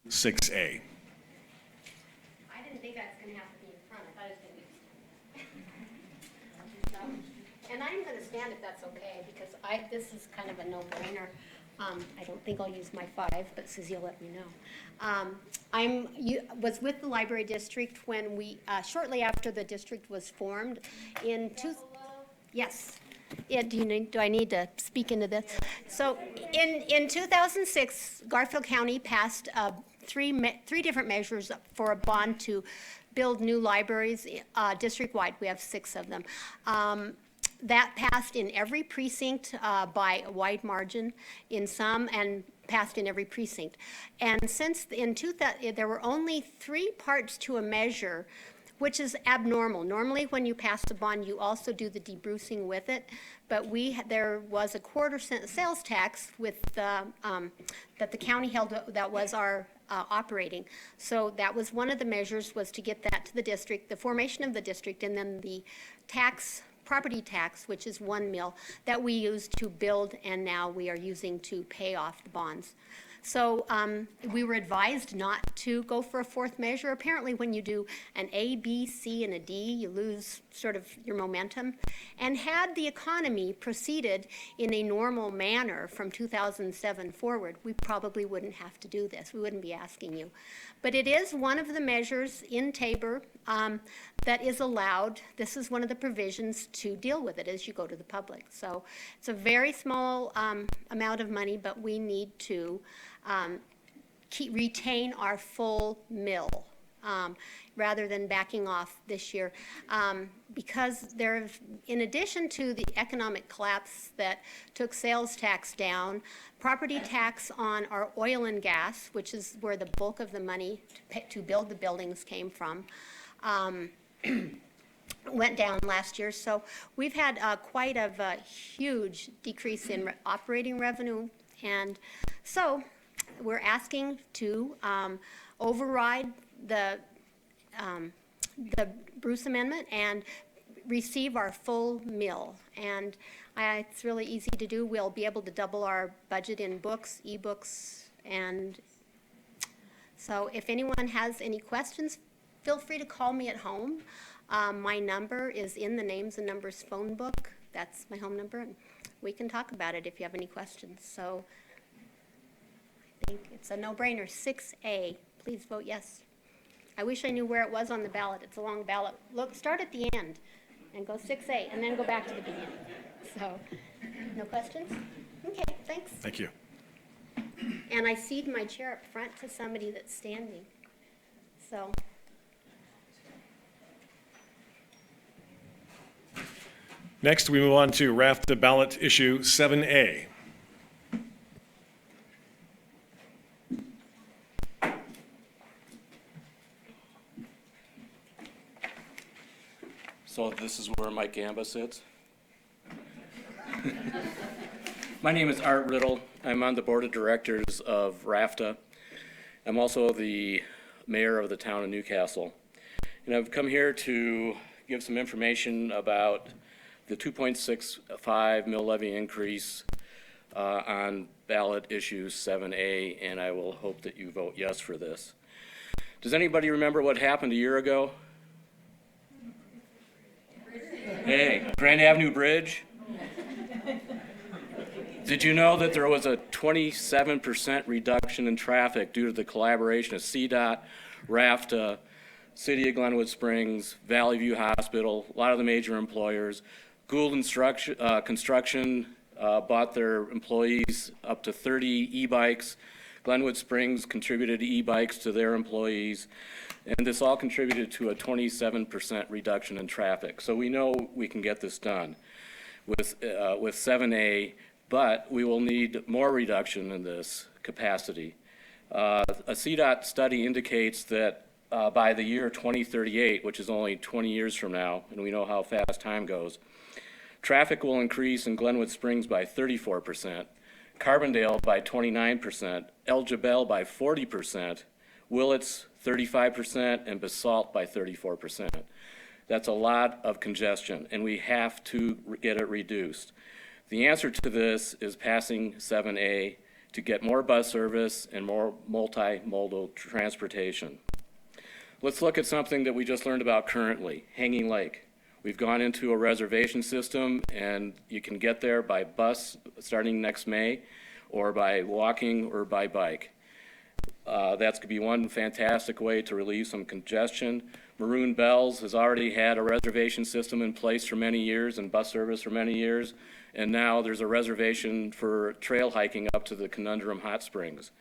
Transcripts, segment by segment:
6A. I didn't think I was going to have to be in front. I thought it was going to be. And I'm going to stand if that's okay, because this is kind of a no-brainer. I don't think I'll use my 5, but Susie will let me know. I was with the library district when we, shortly after the district was formed in yes. Yeah, do I need to speak into this? So in 2006, Garfield County passed three different measures for a bond to build new libraries district-wide. We have 6 of them. That passed in every precinct by a wide margin in some, and passed in every precinct. And since in 2000, there were only 3 parts to a measure, which is abnormal. Normally when you pass a bond, you also do the debrucing with it, but there was a 1/4-cent sales tax with that the county held that was our operating. So that was one of the measures, was to get that to the district, the formation of the district, and then the property tax, which is 1 mil, that we used to build, and now we are using to pay off the bonds. So we were advised not to go for a 4th measure. Apparently when you do an A, B, C, and a D, you lose sort of your momentum. And had the economy proceeded in a normal manner from 2007 forward, we probably wouldn't have to do this. We wouldn't be asking you. But it is one of the measures in Tabor that is allowed. This is one of the provisions to deal with it as you go to the public. So it's a very small amount of money, but we need to retain our full mill rather than backing off this year, because in addition to the economic collapse that took sales tax down, property tax on our oil and gas, which is where the bulk of the money to build the buildings came from, went down last year. So we've had quite a huge decrease in operating revenue, and so we're asking to override the Bruce Amendment and receive our full mill. And it's really easy to do. We'll be able to double our budget in books, e-books, and so if anyone has any questions, feel free to call me at home. My number is in the Names and Numbers phone book. That's my home number, and we can talk about it if you have any questions. So I think it's a no-brainer. 6A. Please vote yes. I wish I knew where it was on the ballot. It's a long ballot. Look, start at the end and go 6A, and then go back to the beginning. So, no questions? Okay, thanks. Thank you. And I cede my chair up front to somebody that's standing. So. Next, we move on to RAFTA ballot issue 7A. So this is where Mike Gamba sits. My name is Art Riddle. I'm on the board of directors of RAFTA. I'm also the mayor of the town of Newcastle. And I've come here to give some information about the 2.65 mill levy increase on ballot issue 7A, and I will hope that you vote yes for this. Does anybody remember what happened a year ago? Hey, Grand Avenue Bridge. Did you know that there was a 27% reduction in traffic due to the collaboration of CDOT, RAFTA, City of Glenwood Springs, Valley View Hospital, a lot of the major employers? Gould Construction bought their employees up to 30 e-bikes. Glenwood Springs contributed e-bikes to their employees. And this all contributed to a 27% reduction in traffic. So we know we can get this done with 7A, but we will need more reduction in this capacity. A CDOT study indicates that by the year 2038, which is only 20 years from now, and we know how fast time goes, traffic will increase in Glenwood Springs by 34%, Carbondale by 29%, El Jebel by 40%, Willits 35%, and Basalt by 34%. That's a lot of congestion, and we have to get it reduced. The answer to this is passing 7A to get more bus service and more multimodal transportation. Let's look at something that we just learned about currently, Hanging Lake. We've gone into a reservation system, and you can get there by bus starting next May, or by walking or by bike. That's going to be one fantastic way to relieve some congestion. Maroon Bells has already had a reservation system in place for many years and bus service for many years, and now there's a reservation for trail hiking up to the Conundrum Hot Springs.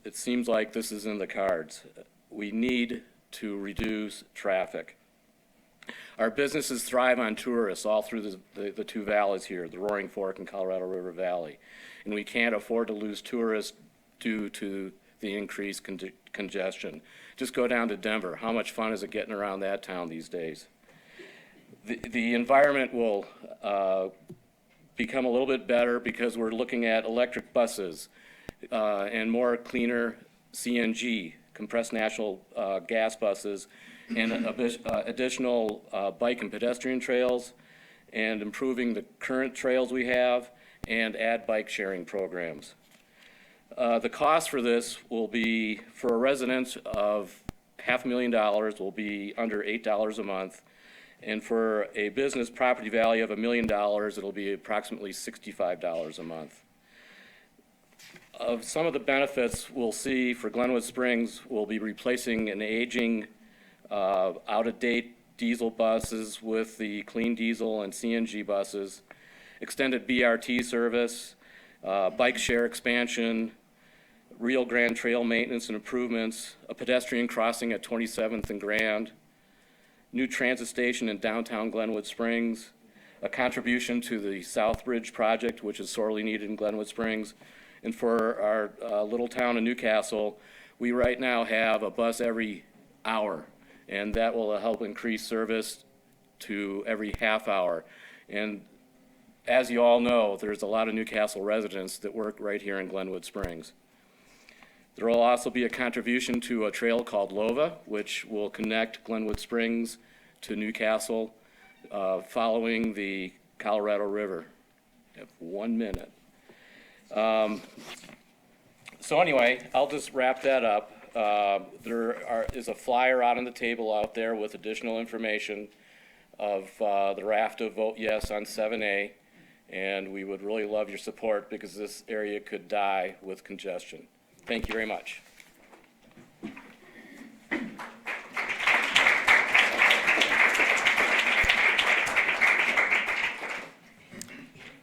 It seems like this is in the cards. We need to reduce traffic. Our businesses thrive on tourists all through the two valleys here, the Roaring Fork and Colorado River Valley. And we can't afford to lose tourists due to the increased congestion. Just go down to Denver. How much fun is it getting around that town these days? The environment will become a little bit better because we're looking at electric buses and more cleaner CNG, compressed natural gas buses, and additional bike and pedestrian trails, and improving the current trails we have, and add bike sharing programs. The cost for this will be, for a resident of $500,000, will be under $8 a month, and for a business property value of $1 million, it'll be approximately $65 a month. Of some of the benefits we'll see for Glenwood Springs, we'll be replacing an aging, out-of-date diesel buses with the clean diesel and CNG buses, extended BRT service, bike share expansion, Rio Grande Trail maintenance and improvements, a pedestrian crossing at 27th and Grand, new transit station in downtown Glenwood Springs, a contribution to the South Bridge project, which is sorely needed in Glenwood Springs. And for our little town of Newcastle, we right now have a bus every hour, and that will help increase service to every half hour. And as you all know, there's a lot of Newcastle residents that work right here in Glenwood Springs. There will also be a contribution to a trail called LOVA, which will connect Glenwood Springs to Newcastle, following the Colorado River. I have 1 minute. So anyway, I'll just wrap that up. There is a flyer out on the table out there with additional information of the raft of Vote Yes on 7A, and we would really love your support because this area could die with congestion. Thank you very much.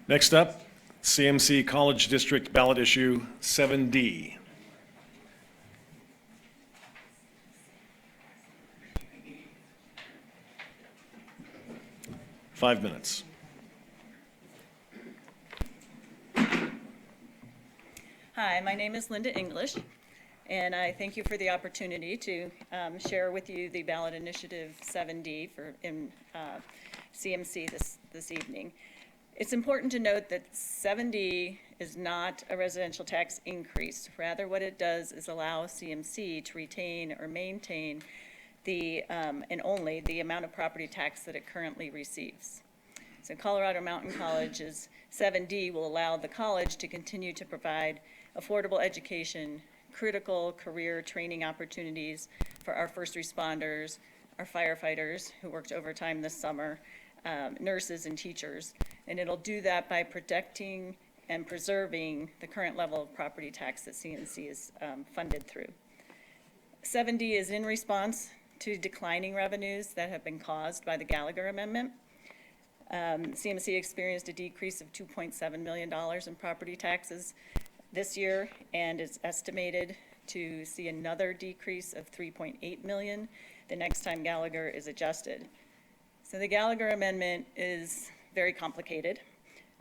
Next up, CMC College District ballot issue 7D. Five minutes. Hi, my name is Linda English, and I thank you for the opportunity to share with you the ballot initiative 7D in CMC this evening. It's important to note that 7D is not a residential tax increase. Rather, what it does is allow CMC to retain or maintain the and only the amount of property tax that it currently receives. So Colorado Mountain College's 7D will allow the college to continue to provide affordable education, critical career training opportunities for our first responders, our firefighters who worked overtime this summer, nurses and teachers. And it'll do that by protecting and preserving the current level of property tax that CMC is funded through. 7D is in response to declining revenues that have been caused by the Gallagher Amendment. CMC experienced a decrease of $2.7 million in property taxes this year, and is estimated to see another decrease of $3.8 million the next time Gallagher is adjusted. So the Gallagher Amendment is very complicated,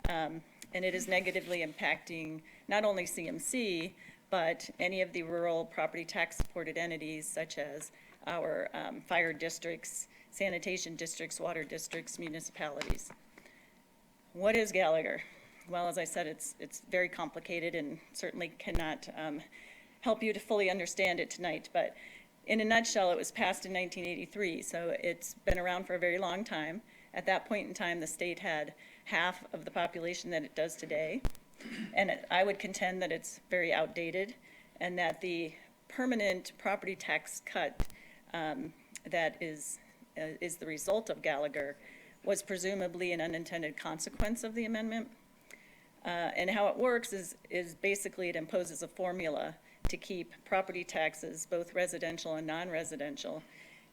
and it is negatively impacting not only CMC, but any of the rural property tax supported entities such as our fire districts, sanitation districts, water districts, municipalities. What is Gallagher? Well, as I said, it's very complicated and certainly cannot help you to fully understand it tonight. But in a nutshell, it was passed in 1983, so it's been around for a very long time. At that point in time, the state had half of the population that it does today. And I would contend that it's very outdated, and that the permanent property tax cut that is the result of Gallagher was presumably an unintended consequence of the amendment. And how it works is basically it imposes a formula to keep property taxes, both residential and non-residential,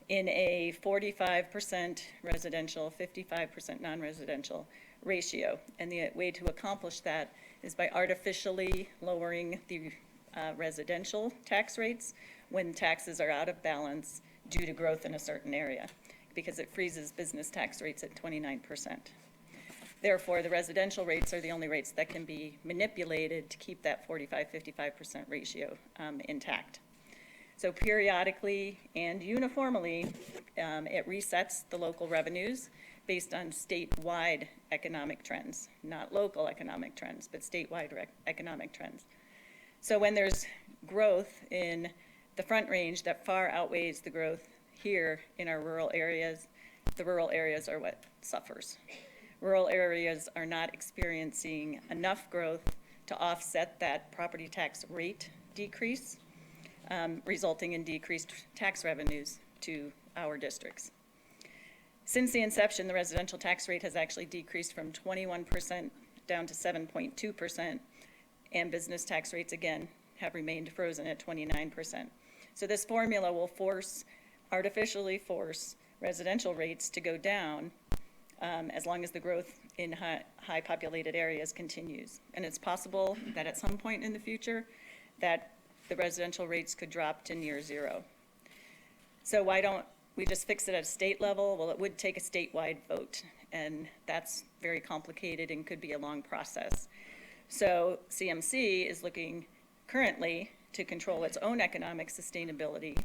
in a 45% residential, 55% non-residential ratio. And the way to accomplish that is by artificially lowering the residential tax rates when taxes are out of balance due to growth in a certain area, because it freezes business tax rates at 29%. Therefore, the residential rates are the only rates that can be manipulated to keep that 45-55% ratio intact. So periodically and uniformly, it resets the local revenues based on statewide economic trends, not local economic trends, but statewide economic trends. So when there's growth in the Front Range that far outweighs the growth here in our rural areas, the rural areas are what suffers. Rural areas are not experiencing enough growth to offset that property tax rate decrease, resulting in decreased tax revenues to our districts. Since the inception, the residential tax rate has actually decreased from 21% down to 7.2%, and business tax rates, again, have remained frozen at 29%. So this formula will artificially force residential rates to go down as long as the growth in high populated areas continues. And it's possible that at some point in the future that the residential rates could drop to near zero. So why don't we just fix it at a state level? Well, it would take a statewide vote, and that's very complicated and could be a long process. So CMC is looking currently to control its own economic sustainability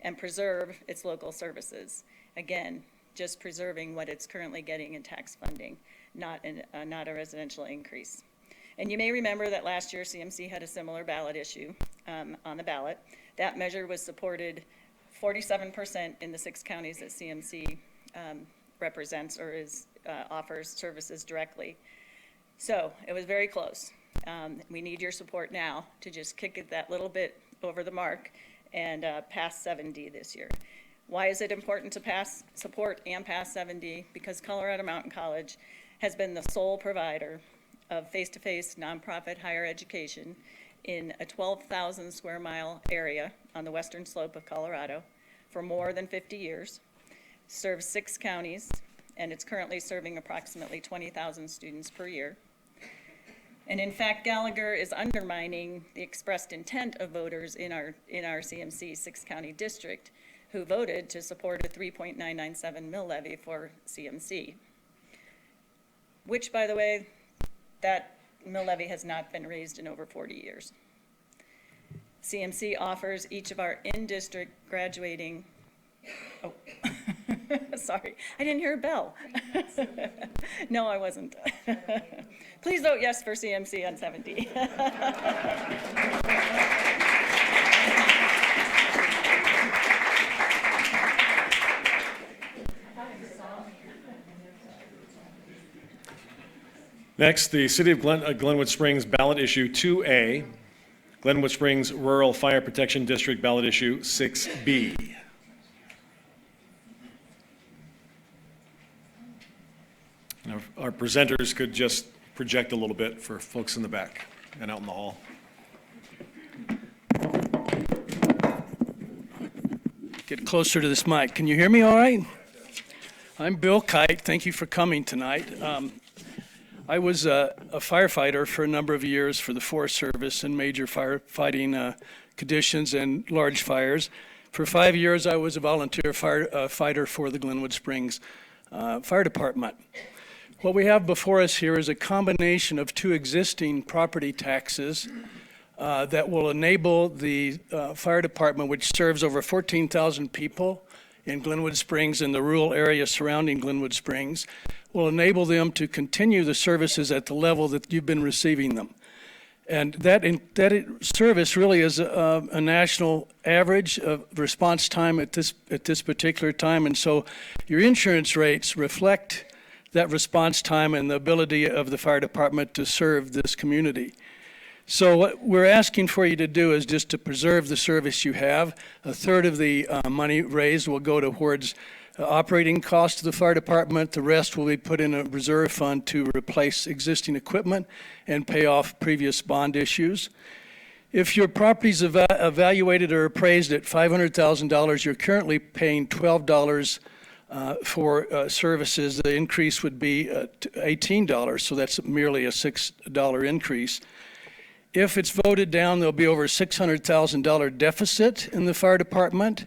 and preserve its local services. Again, just preserving what it's currently getting in tax funding, not a residential increase. And you may remember that last year CMC had a similar ballot issue on the ballot. That measure was supported 47% in the 6 counties that CMC represents or offers services directly. So it was very close. We need your support now to just kick it that little bit over the mark and pass 7D this year. Why is it important to support and pass 7D? Because Colorado Mountain College has been the sole provider of face-to-face nonprofit higher education in a 12,000 square mile area on the western slope of Colorado for more than 50 years, serves 6 counties, and it's currently serving approximately 20,000 students per year. And in fact, Gallagher is undermining the expressed intent of voters in our CMC 6-county district who voted to support a 3.997 mill levy for CMC, which, by the way, that mill levy has not been raised in over 40 years. CMC offers each of our in-district graduating, oh, sorry, I didn't hear a bell. No, I wasn't. Please vote yes for CMC on 7D. Next, the City of Glenwood Springs ballot issue 2A, Glenwood Springs Rural Fire Protection District ballot issue 6B. Now, our presenters could just project a little bit for folks in the back and out in the hall. Get closer to this mic. Can you hear me all right? I'm Bill Kite. Thank you for coming tonight. I was a firefighter for a number of years for the Forest Service in major firefighting conditions and large fires. For 5 years, I was a volunteer fighter for the Glenwood Springs Fire Department. What we have before us here is a combination of 2 existing property taxes that will enable the fire department, which serves over 14,000 people in Glenwood Springs and the rural area surrounding Glenwood Springs, will enable them to continue the services at the level that you've been receiving them. And that service really is a national average of response time at this particular time. And so your insurance rates reflect that response time and the ability of the fire department to serve this community. So what we're asking for you to do is just to preserve the service you have. A third of the money raised will go towards operating costs of the fire department. The rest will be put in a reserve fund to replace existing equipment and pay off previous bond issues. If your property's evaluated or appraised at $500,000, you're currently paying $12 for services. The increase would be $18, so that's merely a $6 increase. If it's voted down, there'll be over a $600,000 deficit in the fire department,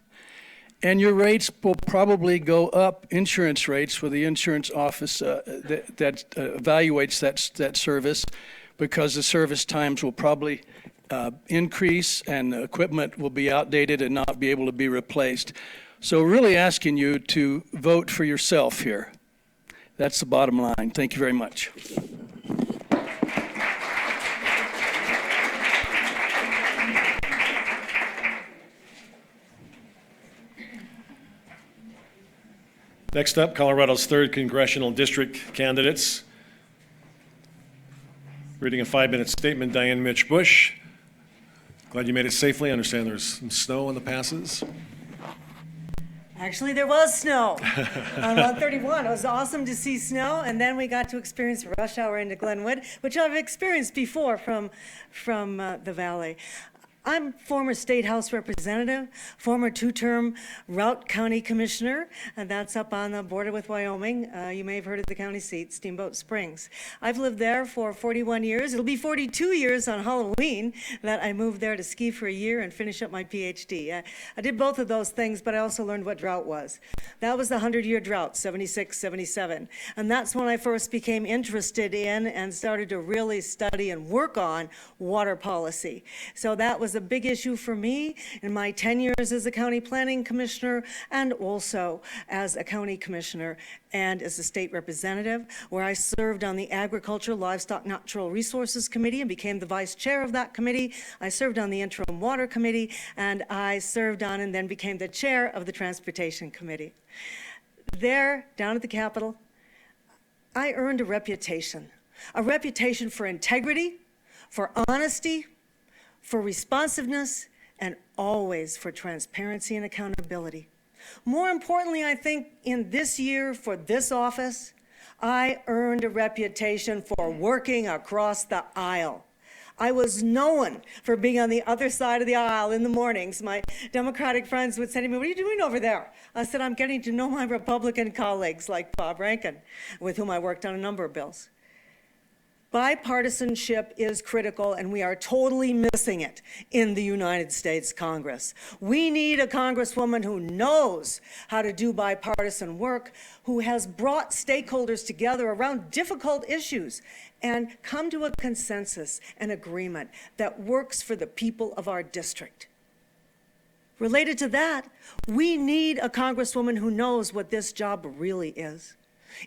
and your rates will probably go up, insurance rates with the insurance office that evaluates that service, because the service times will probably increase and the equipment will be outdated and not be able to be replaced. So really asking you to vote for yourself here. That's the bottom line. Thank you very much. Next up, Colorado's 3rd Congressional District candidates. Reading a 5-minute statement, Diane Mitch Bush. Glad you made it safely. I understand there's some snow on the passes. Actually, there was snow on 131. It was awesome to see snow, and then we got to experience rush hour into Glenwood, which I've experienced before from the valley. I'm former State House representative, former 2-term Routt County Commissioner, and that's up on the border with Wyoming. You may have heard of the county seat, Steamboat Springs. I've lived there for 41 years. It'll be 42 years on Halloween that I moved there to ski for a year and finish up my PhD. I did both of those things, but I also learned what drought was. That was the 100-year drought, 76, 77. And that's when I first became interested in and started to really study and work on water policy. So that was a big issue for me in my 10 years as a county planning commissioner and also as a county commissioner and as a state representative, where I served on the Agriculture, Livestock, Natural Resources Committee and became the vice chair of that committee. I served on the Interim Water Committee, and I served on and then became the chair of the Transportation Committee. There, down at the Capitol, I earned a reputation for integrity, for honesty, for responsiveness, and always for transparency and accountability. More importantly, I think in this year for this office, I earned a reputation for working across the aisle. I was known for being on the other side of the aisle in the mornings. My Democratic friends would say to me, "What are you doing over there?" I said, "I'm getting to know my Republican colleagues like Bob Rankin, with whom I worked on a number of bills." Bipartisanship is critical, and we are totally missing it in the United States Congress. We need a congresswoman who knows how to do bipartisan work, who has brought stakeholders together around difficult issues and come to a consensus and agreement that works for the people of our district. Related to that, we need a congresswoman who knows what this job really is.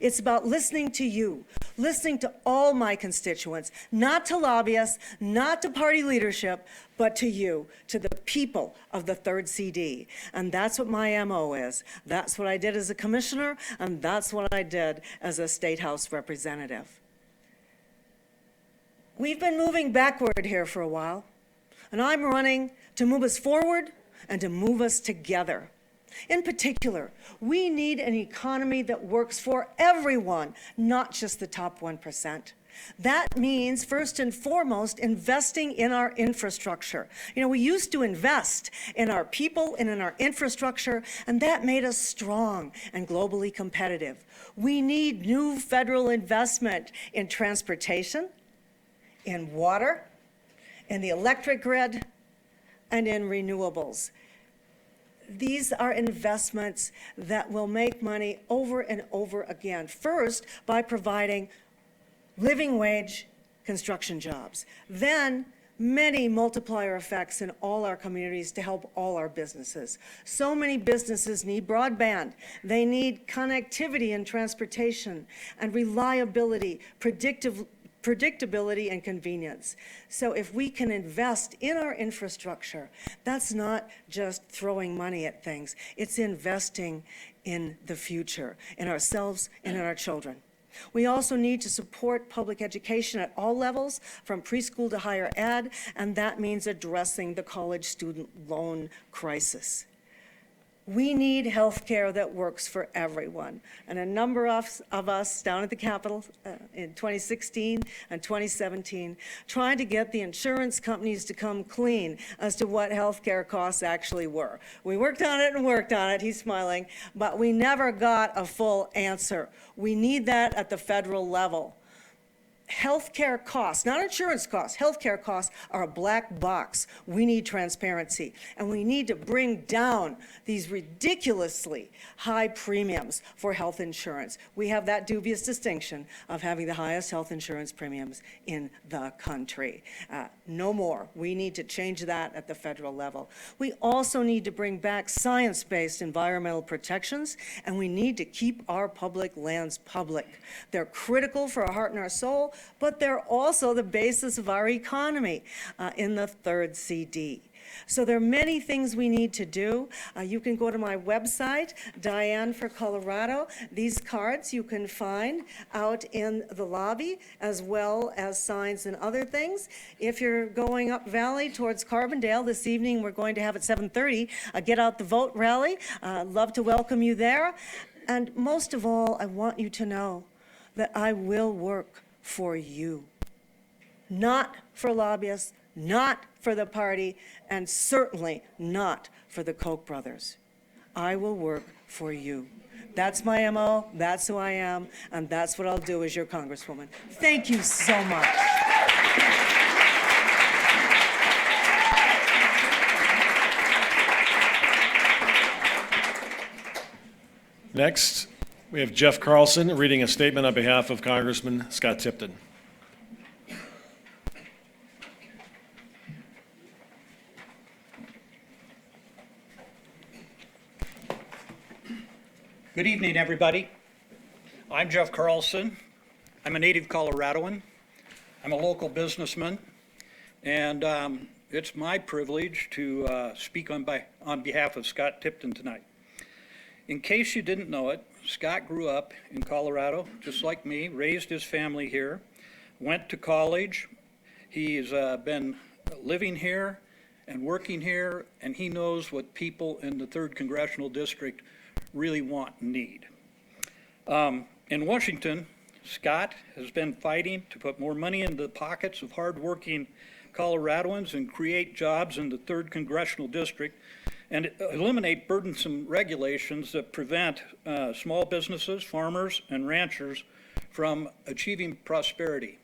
It's about listening to you, listening to all my constituents, not to lobbyists, not to party leadership, but to you, to the people of the 3rd CD. And that's what my MO is. That's what I did as a commissioner, and that's what I did as a State House representative. We've been moving backward here for a while, and I'm running to move us forward and to move us together. In particular, we need an economy that works for everyone, not just the top 1%. That means, first and foremost, investing in our infrastructure. You know, we used to invest in our people and in our infrastructure, and that made us strong and globally competitive. We need new federal investment in transportation, in water, in the electric grid, and in renewables. These are investments that will make money over and over again. First, by providing living wage construction jobs. Then, many multiplier effects in all our communities to help all our businesses. So many businesses need broadband. They need connectivity and transportation and reliability, predictability and convenience. So if we can invest in our infrastructure, that's not just throwing money at things. It's investing in the future, in ourselves and in our children. We also need to support public education at all levels, from preschool to higher ed, and that means addressing the college student loan crisis. We need health care that works for everyone. And a number of us down at the Capitol in 2016 and 2017 tried to get the insurance companies to come clean as to what health care costs actually were. We worked on it and worked on it, he's smiling, but we never got a full answer. We need that at the federal level. Healthcare costs, not insurance costs, healthcare costs are a black box. We need transparency, and we need to bring down these ridiculously high premiums for health insurance. We have that dubious distinction of having the highest health insurance premiums in the country. No more. We need to change that at the federal level. We also need to bring back science-based environmental protections, and we need to keep our public lands public. They're critical for our heart and our soul, but they're also the basis of our economy in the third CD. So there are many things we need to do. You can go to my website, Diane for Colorado. These cards you can find out in the lobby, as well as signs and other things. If you're going up Valley towards Carbondale this evening, we're going to have at 7:30 a Get Out the Vote rally. Love to welcome you there. And most of all, I want you to know that I will work for you, not for lobbyists, not for the party, and certainly not for the Koch brothers. I will work for you. That's my MO, that's who I am, and that's what I'll do as your Congresswoman. Thank you so much. Next, we have Jeff Carlson reading a statement on behalf of Congressman Scott Tipton. Good evening, everybody. I'm Jeff Carlson. I'm a native Coloradoan. I'm a local businessman, and it's my privilege to speak on behalf of Scott Tipton tonight. In case you didn't know it, Scott grew up in Colorado, just like me, raised his family here, went to college. He's been living here and working here, and he knows what people in the 3rd Congressional District really want and need. In Washington, Scott has been fighting to put more money into the pockets of hardworking Coloradoans and create jobs in the 3rd Congressional District and eliminate burdensome regulations that prevent small businesses, farmers, and ranchers from achieving prosperity.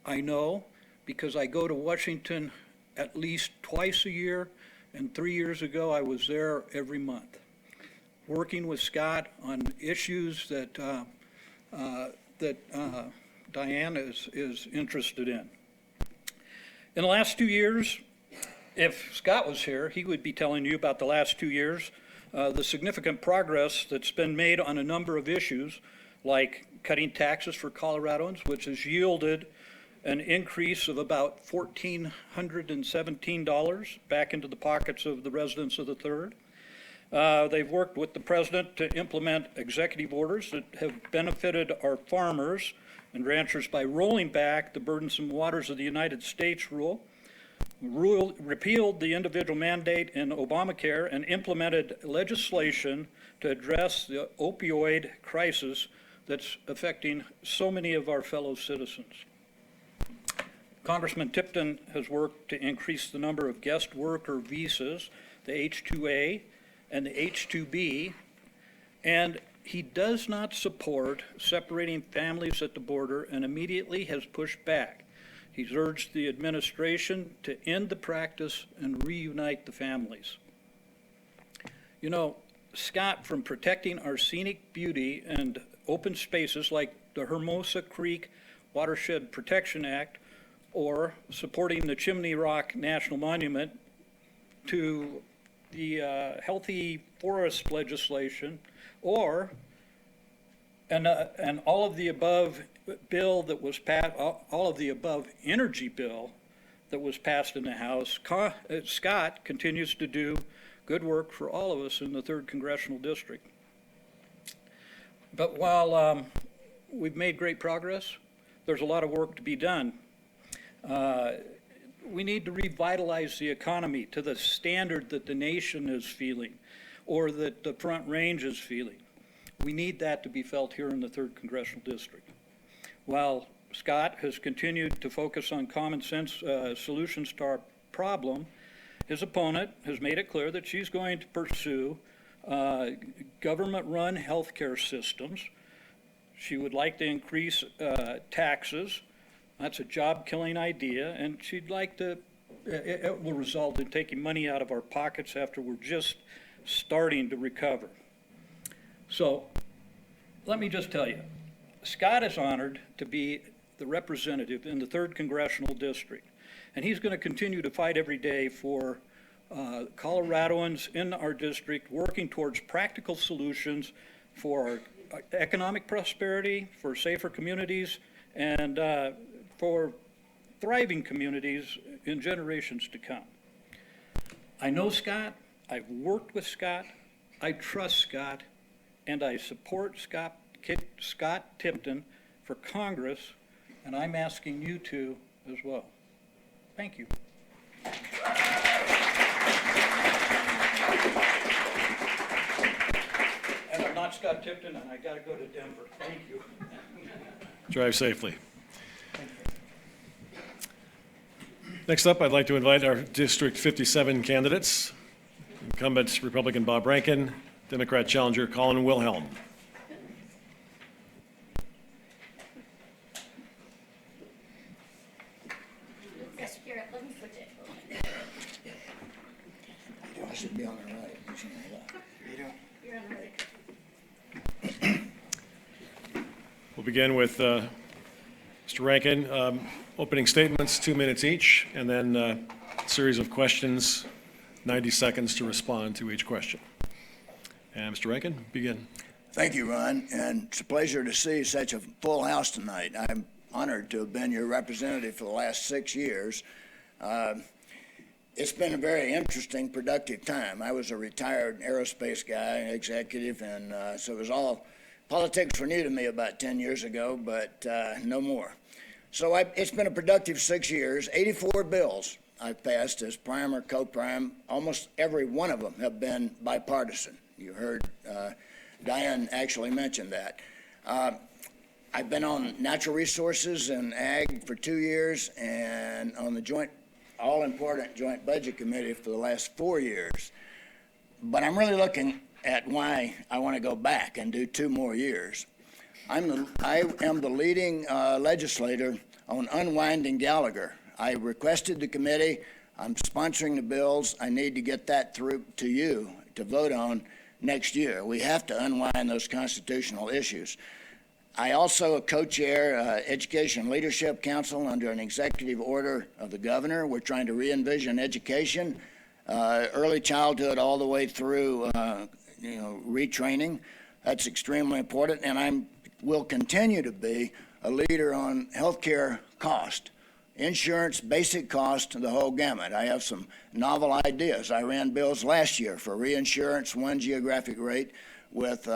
I know because I go to Washington at least twice a year, and 3 years ago I was there every month, working with Scott on issues that Diane is interested in. In the last 2 years, if Scott was here, he would be telling you about the last 2 years, the significant progress that's been made on a number of issues, like cutting taxes for Coloradans, which has yielded an increase of about $1,417 back into the pockets of the residents of the 3rd. They've worked with the president to implement executive orders that have benefited our farmers and ranchers by rolling back the burdensome waters of the United States rule, repealed the individual mandate in Obamacare, and implemented legislation to address the opioid crisis that's affecting so many of our fellow citizens. Congressman Tipton has worked to increase the number of guest worker visas, the H-2A, and the H-2B, and he does not support separating families at the border and immediately has pushed back. He's urged the administration to end the practice and reunite the families. You know, Scott, from protecting our scenic beauty and open spaces like the Hermosa Creek Watershed Protection Act, or supporting the Chimney Rock National Monument, to the healthy forest legislation, or and all of the above bill that was passed, all of the above energy bill that was passed in the House, Scott continues to do good work for all of us in the 3rd Congressional District. But while we've made great progress. There's a lot of work to be done. We need to revitalize the economy to the standard that the nation is feeling or that the Front Range is feeling. We need that to be felt here in the 3rd Congressional District. While Scott has continued to focus on common sense solutions to our problem, his opponent has made it clear that she's going to pursue government-run healthcare systems. She would like to increase taxes. That's a job-killing idea, and she'd like to, it will result in taking money out of our pockets after we're just starting to recover. So let me just tell you, Scott is honored to be the representative in the 3rd Congressional District, and he's going to continue to fight every day for Coloradoans in our district working towards practical solutions for our economic prosperity, for safer communities, and for thriving communities in generations to come. I know Scott, I've worked with Scott, I trust Scott, and I support Scott Tipton for Congress, and I'm asking you to as well. Thank you. And I'm not Scott Tipton, and I gotta go to Denver. Thank you. Drive safely. Next up, I'd like to invite our District 57 candidates. Incumbent Republican Bob Rankin, Democrat challenger Colin Wilhelm. Here, let me switch it. I should be on the right. You should be on the left. You're on the right. We'll begin with Mr. Rankin. Opening statements, 2 minutes each, and then a series of questions, 90 seconds to respond to each question. And Mr. Rankin, begin. Thank you, Ron, and it's a pleasure to see such a full house tonight. I'm honored to have been your representative for the last 6 years. It's been a very interesting, productive time. I was a retired aerospace guy, executive, and so it was all, politics were new to me about 10 years ago, but no more. So it's been a productive 6 years, 84 bills I've passed as prime or co-prime. Almost every one of them have been bipartisan. You heard Diane actually mention that. I've been on natural resources and ag for 2 years and on the all-important joint budget committee for the last 4 years. But I'm really looking at why I want to go back and do 2 more years. I am the leading legislator on unwinding Gallagher. I requested the committee. I'm sponsoring the bills. I need to get that through to you to vote on next year. We have to unwind those constitutional issues. I also co-chair Education Leadership Council under an executive order of the governor. We're trying to re-envision education, early childhood all the way through retraining. That's extremely important, and I will continue to be a leader on healthcare cost, insurance, basic cost, the whole gamut. I have some novel ideas. I ran bills last year for reinsurance, one geographic rate with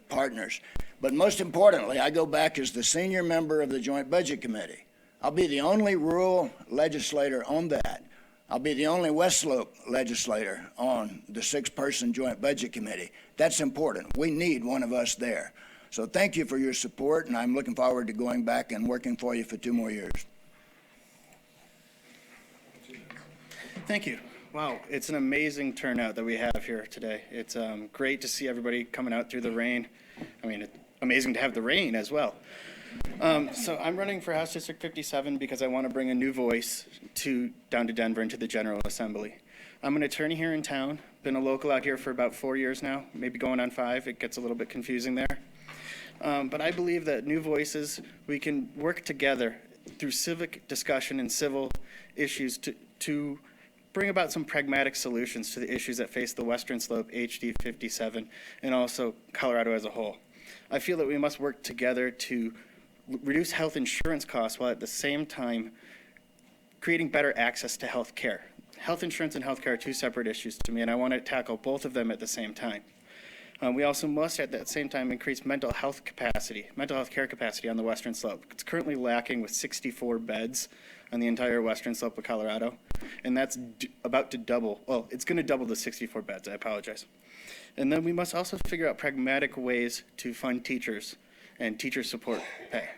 partners. But most importantly, I go back as the senior member of the Joint Budget Committee. I'll be the only rural legislator on that. I'll be the only West Slope legislator on the 6-person Joint Budget Committee. That's important. We need one of us there. So thank you for your support, and I'm looking forward to going back and working for you for 2 more years. Thank you. Wow, it's an amazing turnout that we have here today. It's great to see everybody coming out through the rain. I mean, it's amazing to have the rain as well. So I'm running for House District 57 because I want to bring a new voice down to Denver and to the General Assembly. I'm an attorney here in town, been a local out here for about 4 years now, maybe going on 5. It gets a little bit confusing there. But I believe that new voices, we can work together through civic discussion and civil issues to bring about some pragmatic solutions to the issues that face the Western Slope, HD 57, and also Colorado as a whole. I feel that we must work together to reduce health insurance costs while at the same time creating better access to health care. Health insurance and health care are 2 separate issues to me, and I want to tackle both of them at the same time. We also must at that same time increase mental health care capacity on the western slope. It's currently lacking with 64 beds on the entire western slope of Colorado, and that's about to double. Well, it's going to double to 64 beds. I apologize. And then we must also figure out pragmatic ways to fund teachers and teacher support pay.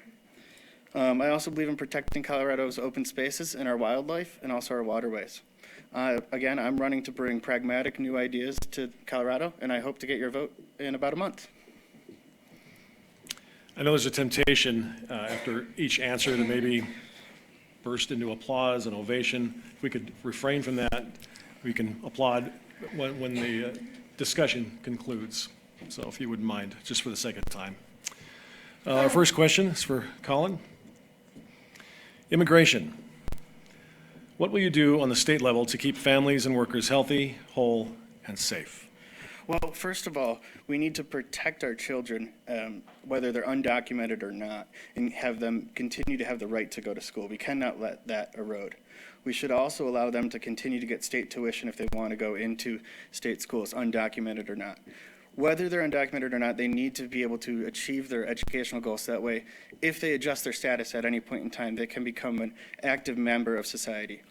I also believe in protecting Colorado's open spaces and our wildlife and also our waterways. Again, I'm running to bring pragmatic new ideas to Colorado, and I hope to get your vote in about a month. I know there's a temptation after each answer to maybe burst into applause and ovation. If we could refrain from that, we can applaud when the discussion concludes. So if you wouldn't mind, just for the sake of time. Our first question is for Colin. Immigration. What will you do on the state level to keep families and workers healthy, whole, and safe? Well, first of all, we need to protect our children, whether they're undocumented or not, and have them continue to have the right to go to school. We cannot let that erode. We should also allow them to continue to get state tuition if they want to go into state schools, undocumented or not. Whether they're undocumented or not, they need to be able to achieve their educational goals. That way, if they adjust their status at any point in time, they can become an active member of society.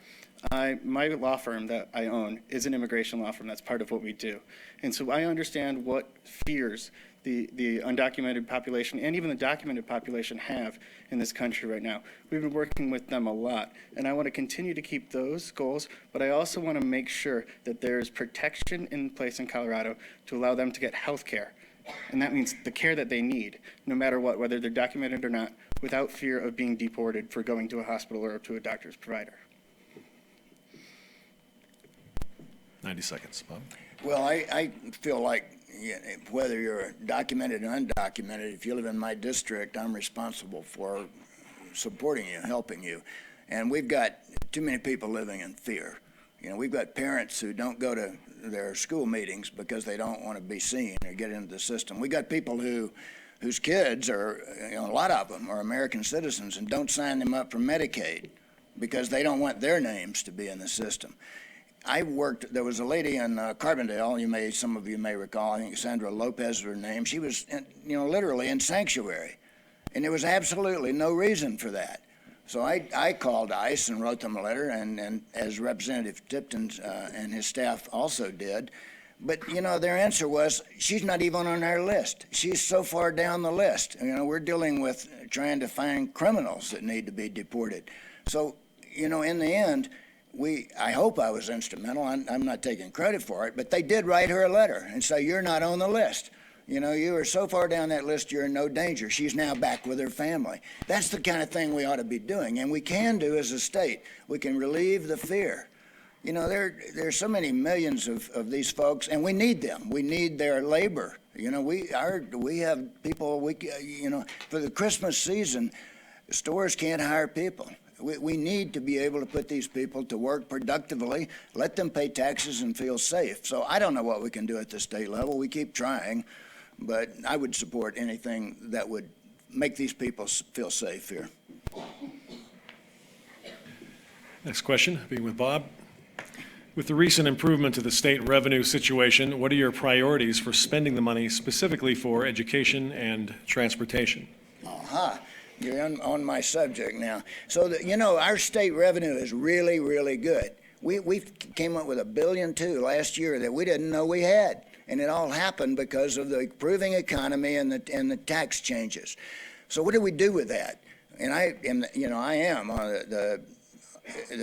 My law firm that I own is an immigration law firm. That's part of what we do. And so I understand what fears the undocumented population and even the documented population have in this country right now. We've been working with them a lot, and I want to continue to keep those goals, but I also want to make sure that there's protection in place in Colorado to allow them to get health care. And that means the care that they need, no matter what, whether they're documented or not, without fear of being deported for going to a hospital or to a doctor's provider. 90 seconds, Bob. Well, I feel like whether you're documented or undocumented, if you live in my district, I'm responsible for supporting you, helping you. And we've got too many people living in fear. You know, we've got parents who don't go to their school meetings because they don't want to be seen or get into the system. We got people whose kids are, a lot of them are American citizens and don't sign them up for Medicaid because they don't want their names to be in the system. There was a lady in Carbondale, some of you may recall, I think Sandra Lopez is her name. She was, literally in sanctuary. And there was absolutely no reason for that. So I called ICE and wrote them a letter, and as Representative Tipton and his staff also did. But, their answer was, she's not even on our list. She's so far down the list. We're dealing with trying to find criminals that need to be deported. So, in the end, I hope I was instrumental. I'm not taking credit for it, but they did write her a letter and say, you're not on the list. You are so far down that list, you're in no danger. She's now back with her family. That's the kind of thing we ought to be doing, and we can do as a state. We can relieve the fear. There's so many millions of these folks, and we need them. We need their labor. We have people, for the Christmas season, stores can't hire people. We need to be able to put these people to work productively, let them pay taxes and feel safe. So I don't know what we can do at the state level. We keep trying, but I would support anything that would make these people feel safe here. Next question, being with Bob. With the recent improvement to the state revenue situation, what are your priorities for spending the money specifically for education and transportation? You're on my subject now. So, our state revenue is really, really good. We came up with $1.2 billion last year that we didn't know we had. And it all happened because of the improving economy and the tax changes. So what do we do with that? And I am the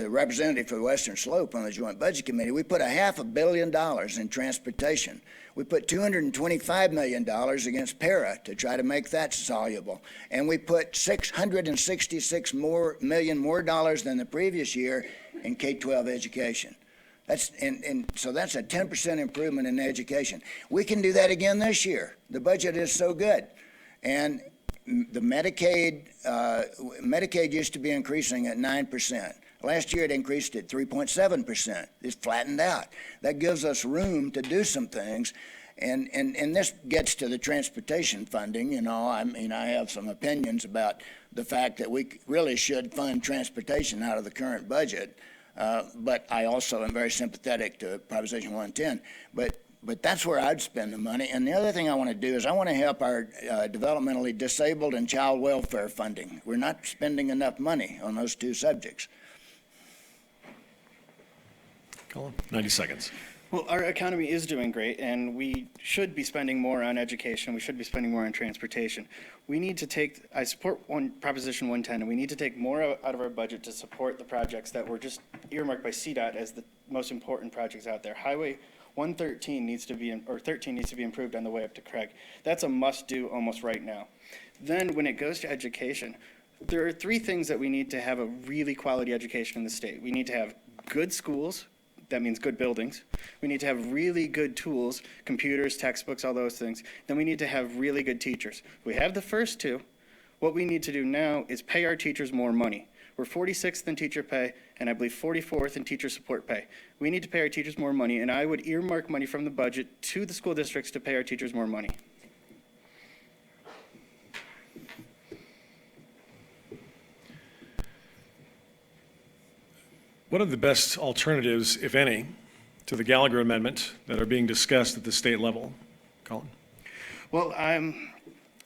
representative for the Western Slope on the Joint Budget Committee. We put $500 million in transportation. We put $225 million against para to try to make that soluble. And we put $666 million more than the previous year in K-12 education. So that's a 10% improvement in education. We can do that again this year. The budget is so good. And the Medicaid used to be increasing at 9%. Last year it increased at 3.7%. It's flattened out. That gives us room to do some things. And this gets to the transportation funding. I have some opinions about the fact that we really should fund transportation out of the current budget. But I also am very sympathetic to Proposition 110. But But that's where I'd spend the money. And the other thing I want to do is I want to help our developmentally disabled and child welfare funding. We're not spending enough money on those two subjects. Colin, 90 seconds. Well, our economy is doing great, and we should be spending more on education. We should be spending more on transportation. We need to take, I support Proposition 110, and we need to take more out of our budget to support the projects that were just earmarked by CDOT as the most important projects out there. Highway 113 needs to be, or 13 needs to be improved on the way up to Craig. That's a must-do almost right now. Then when it goes to education, there are three things that we need to have a really quality education in the state. We need to have good schools. That means good buildings. We need to have really good tools, computers, textbooks, all those things. Then we need to have really good teachers. We have the first two. What we need to do now is pay our teachers more money. We're 46th in teacher pay, and I believe 44th in teacher support pay. We need to pay our teachers more money, and I would earmark money from the budget to the school districts to pay our teachers more money. What are the best alternatives, if any, to the Gallagher Amendment that are being discussed at the state level? Colin? Well, I'm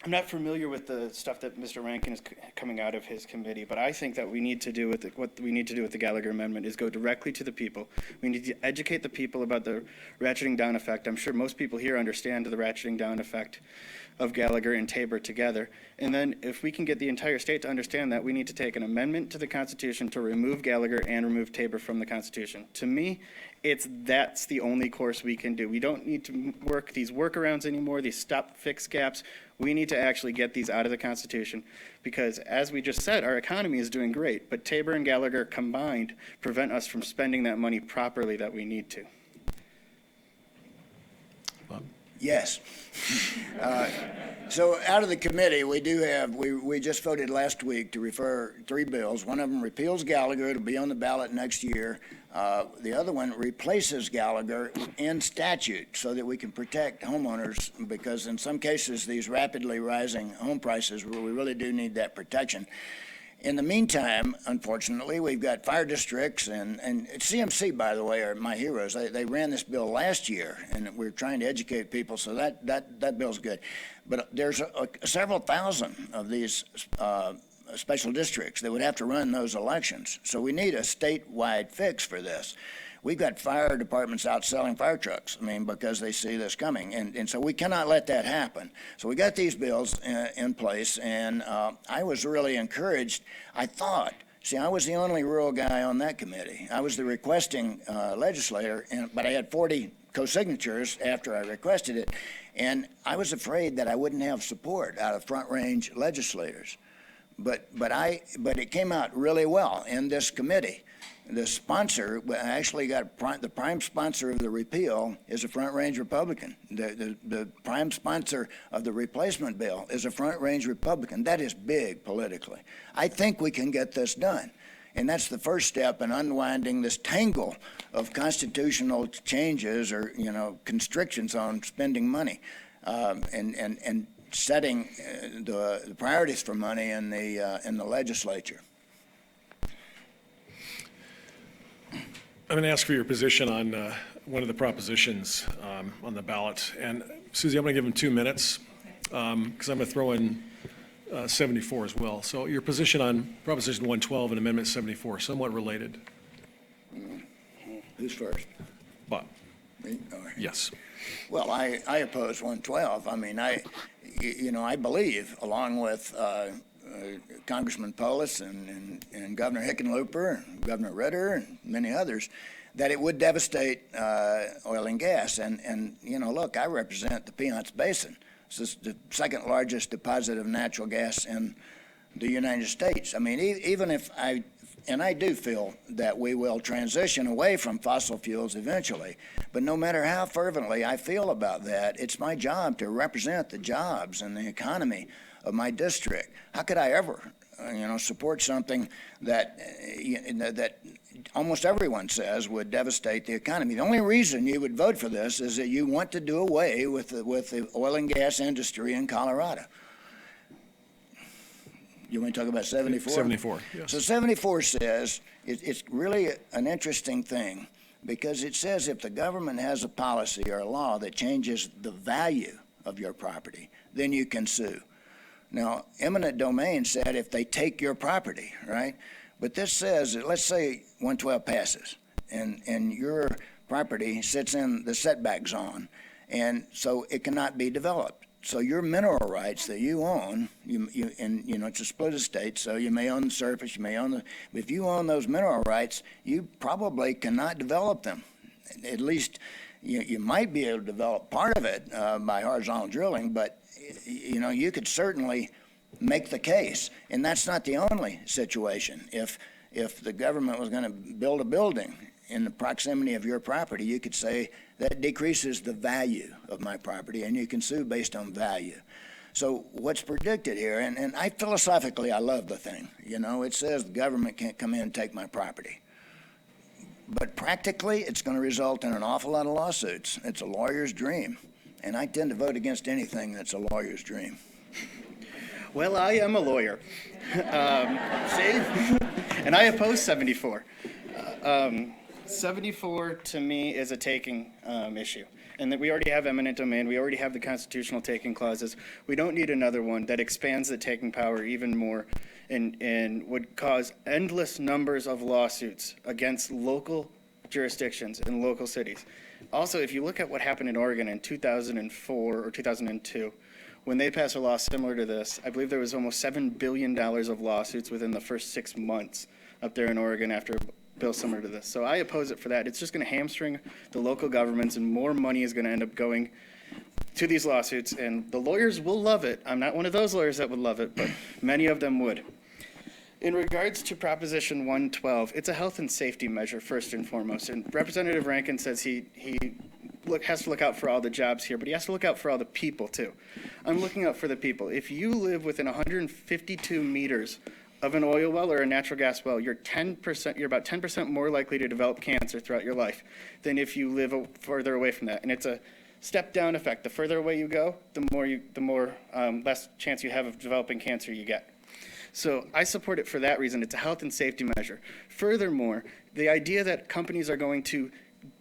not familiar with the stuff that Mr. Rankin is coming out of his committee, but I think that we need to do with what we need to do with the Gallagher Amendment is go directly to the people. We need to educate the people about the ratcheting down effect. I'm sure most people here understand the ratcheting down effect of Gallagher and Tabor together. And then if we can get the entire state to understand that, we need to take an amendment to the Constitution to remove Gallagher and remove Tabor from the Constitution. To me, that's the only course we can do. We don't need to work these workarounds anymore, these stop-fix gaps. We need to actually get these out of the Constitution because, as we just said, our economy is doing great, but Tabor and Gallagher combined prevent us from spending that money properly that we need to. Yes. So out of the committee, we do have, we just voted last week to refer 3 bills. One of them repeals Gallagher. It'll be on the ballot next year. The other one replaces Gallagher in statute so that we can protect homeowners because in some cases, these rapidly rising home prices, we really do need that protection. In the meantime, unfortunately, we've got fire districts and CMC, by the way, are my heroes. They ran this bill last year, and we're trying to educate people, so that bill's good. But there's several thousand of these special districts that would have to run those elections. So we need a statewide fix for this. We've got fire departments out selling fire trucks, because they see this coming. And so we cannot let that happen. So we got these bills in place, and I was really encouraged. I was the only rural guy on that committee. I was the requesting legislator, but I had 40 co-signatures after I requested it, and I was afraid that I wouldn't have support out of front-range legislators. But it came out really well in this committee. The sponsor actually the prime sponsor of the repeal is a front-range Republican. The prime sponsor of the replacement bill is a front-range Republican. That is big politically. I think we can get this done. And that's the first step in unwinding this tangle of constitutional changes or, constrictions on spending money and setting the priorities for money in the legislature. I'm going to ask for your position on one of the propositions on the ballot. And Susie, I'm going to give him 2 minutes because I'm going to throw in 74 as well. So your position on Proposition 112 and Amendment 74, somewhat related. Who's first? Bob. Me? All right. Yes. Well, I oppose 112. I believe, along with Congressman Polis and Governor Hickenlooper and Governor Ritter and many others, that it would devastate oil and gas. And look, I represent the Piceance Basin. This is the second largest deposit of natural gas in the United States. Even if I do feel that we will transition away from fossil fuels eventually, but no matter how fervently I feel about that, it's my job to represent the jobs and the economy of my district. How could I ever, support something that almost everyone says would devastate the economy? The only reason you would vote for this is that you want to do away with the oil and gas industry in Colorado. You want to talk about 74? 74, yes. So 74 says, it's really an interesting thing. because it says if the government has a policy or a law that changes the value of your property, then you can sue. Now, eminent domain said if they take your property, right? But this says, that let's say 112 passes, and your property sits in the setback zone, and so it cannot be developed. So your mineral rights that you own, it's a split estate, so you may own the surface, you may own the, if you own those mineral rights, you probably cannot develop them. At least you might be able to develop part of it by horizontal drilling, but you could certainly make the case. And that's not the only situation. If the government was going to build a building in the proximity of your property, you could say that decreases the value of my property, and you can sue based on value. So what's predicted here, and I philosophically, I love the thing. It says the government can't come in and take my property. But practically, it's going to result in an awful lot of lawsuits. It's a lawyer's dream. And I tend to vote against anything that's a lawyer's dream. Well, I am a lawyer. See? And I oppose 74. 74 to me is a taking issue. And that we already have eminent domain, we already have the constitutional taking clauses. We don't need another one that expands the taking power even more and would cause endless numbers of lawsuits against local jurisdictions in local cities. Also, if you look at what happened in Oregon in 2004 or 2002, when they passed a law similar to this, I believe there was almost $7 billion of lawsuits within the first 6 months up there in Oregon after a bill similar to this. So I oppose it for that. It's just going to hamstring the local governments, and more money is going to end up going to these lawsuits, and the lawyers will love it. I'm not one of those lawyers that would love it, but many of them would. In regards to Proposition 112, it's a health and safety measure first and foremost, and Representative Rankin says he has to look out for all the jobs here, but he has to look out for all the people too. I'm looking out for the people. If you live within 152 meters of an oil well or a natural gas well, you're about 10% more likely to develop cancer throughout your life than if you live further away from that. And it's a step down effect. The further away you go, the more less chance you have of developing cancer you get. So I support it for that reason. It's a health and safety measure. Furthermore, the idea that companies are going to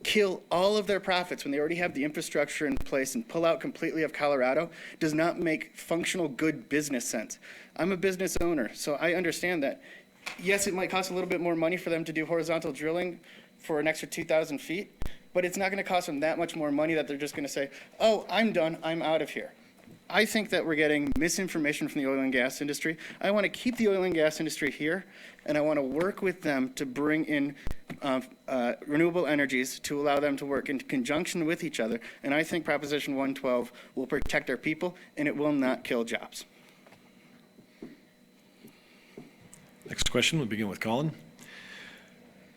kill all of their profits when they already have the infrastructure in place and pull out completely of Colorado does not make functional good business sense. I'm a business owner, so I understand that. Yes, it might cost a little bit more money for them to do horizontal drilling for an extra 2,000 feet, but it's not going to cost them that much more money that they're just going to say, oh, I'm done, I'm out of here. I think that we're getting misinformation from the oil and gas industry. I want to keep the oil and gas industry here, and I want to work with them to bring in renewable energies to allow them to work in conjunction with each other. And I think Proposition 112 will protect our people, and it will not kill jobs. Next question, we'll begin with Colin.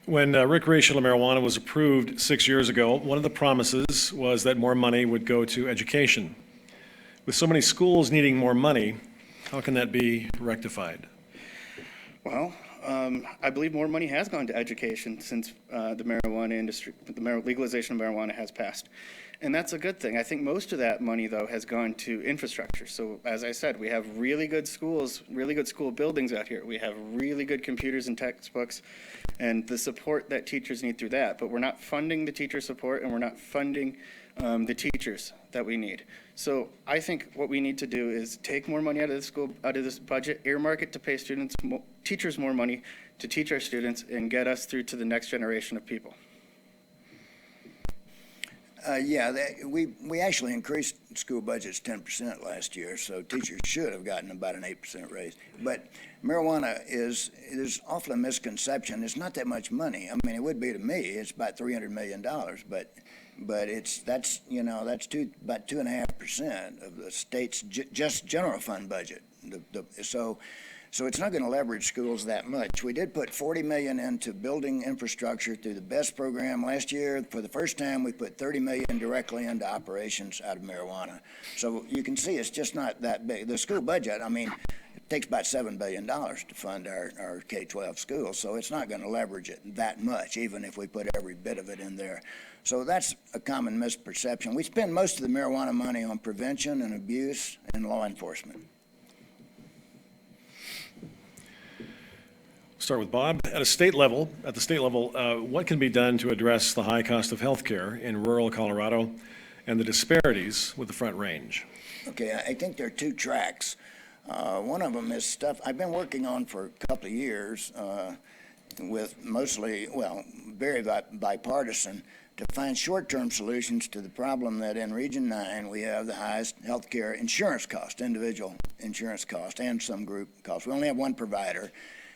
When recreational marijuana was approved 6 years ago, one of the promises was that more money would go to education. With so many schools needing more money, how can that be rectified? Well, I believe more money has gone to education since the marijuana industry, legalization of marijuana has passed. And that's a good thing. I think most of that money, though, has gone to infrastructure. So as I said, we have really good schools, really good school buildings out here. We have really good computers and textbooks and the support that teachers need through that. But we're not funding the teacher support, and we're not funding the teachers that we need. So I think what we need to do is take more money out of this budget, earmark it to pay teachers more money to teach our students and get us through to the next generation of people. We actually increased school budgets 10% last year, so teachers should have gotten about an 8% raise. But marijuana there's often a misconception. It's not that much money. I mean, it would be to me. It's about $300 million, but that's about 2.5% of the state's just general fund budget. So it's not going to leverage schools that much. We did put $40 million into building infrastructure through the BEST program last year. For the first time, we put $30 million directly into operations out of marijuana. So you can see it's just not that big. The school budget, I mean, it takes about $7 billion to fund our K-12 schools, so it's not going to leverage it that much, even if we put every bit of it in there. So that's a common misperception. We spend most of the marijuana money on prevention and abuse and law enforcement. start with Bob. At the state level, what can be done to address the high cost of healthcare in rural Colorado and the disparities with the Front Range? Okay, I think there are two tracks. One of them is stuff I've been working on for a couple of years with mostly, well, very bipartisan, to find short-term solutions to the problem that in Region 9 we have the highest healthcare insurance cost, individual insurance cost, and some group cost. We only have one provider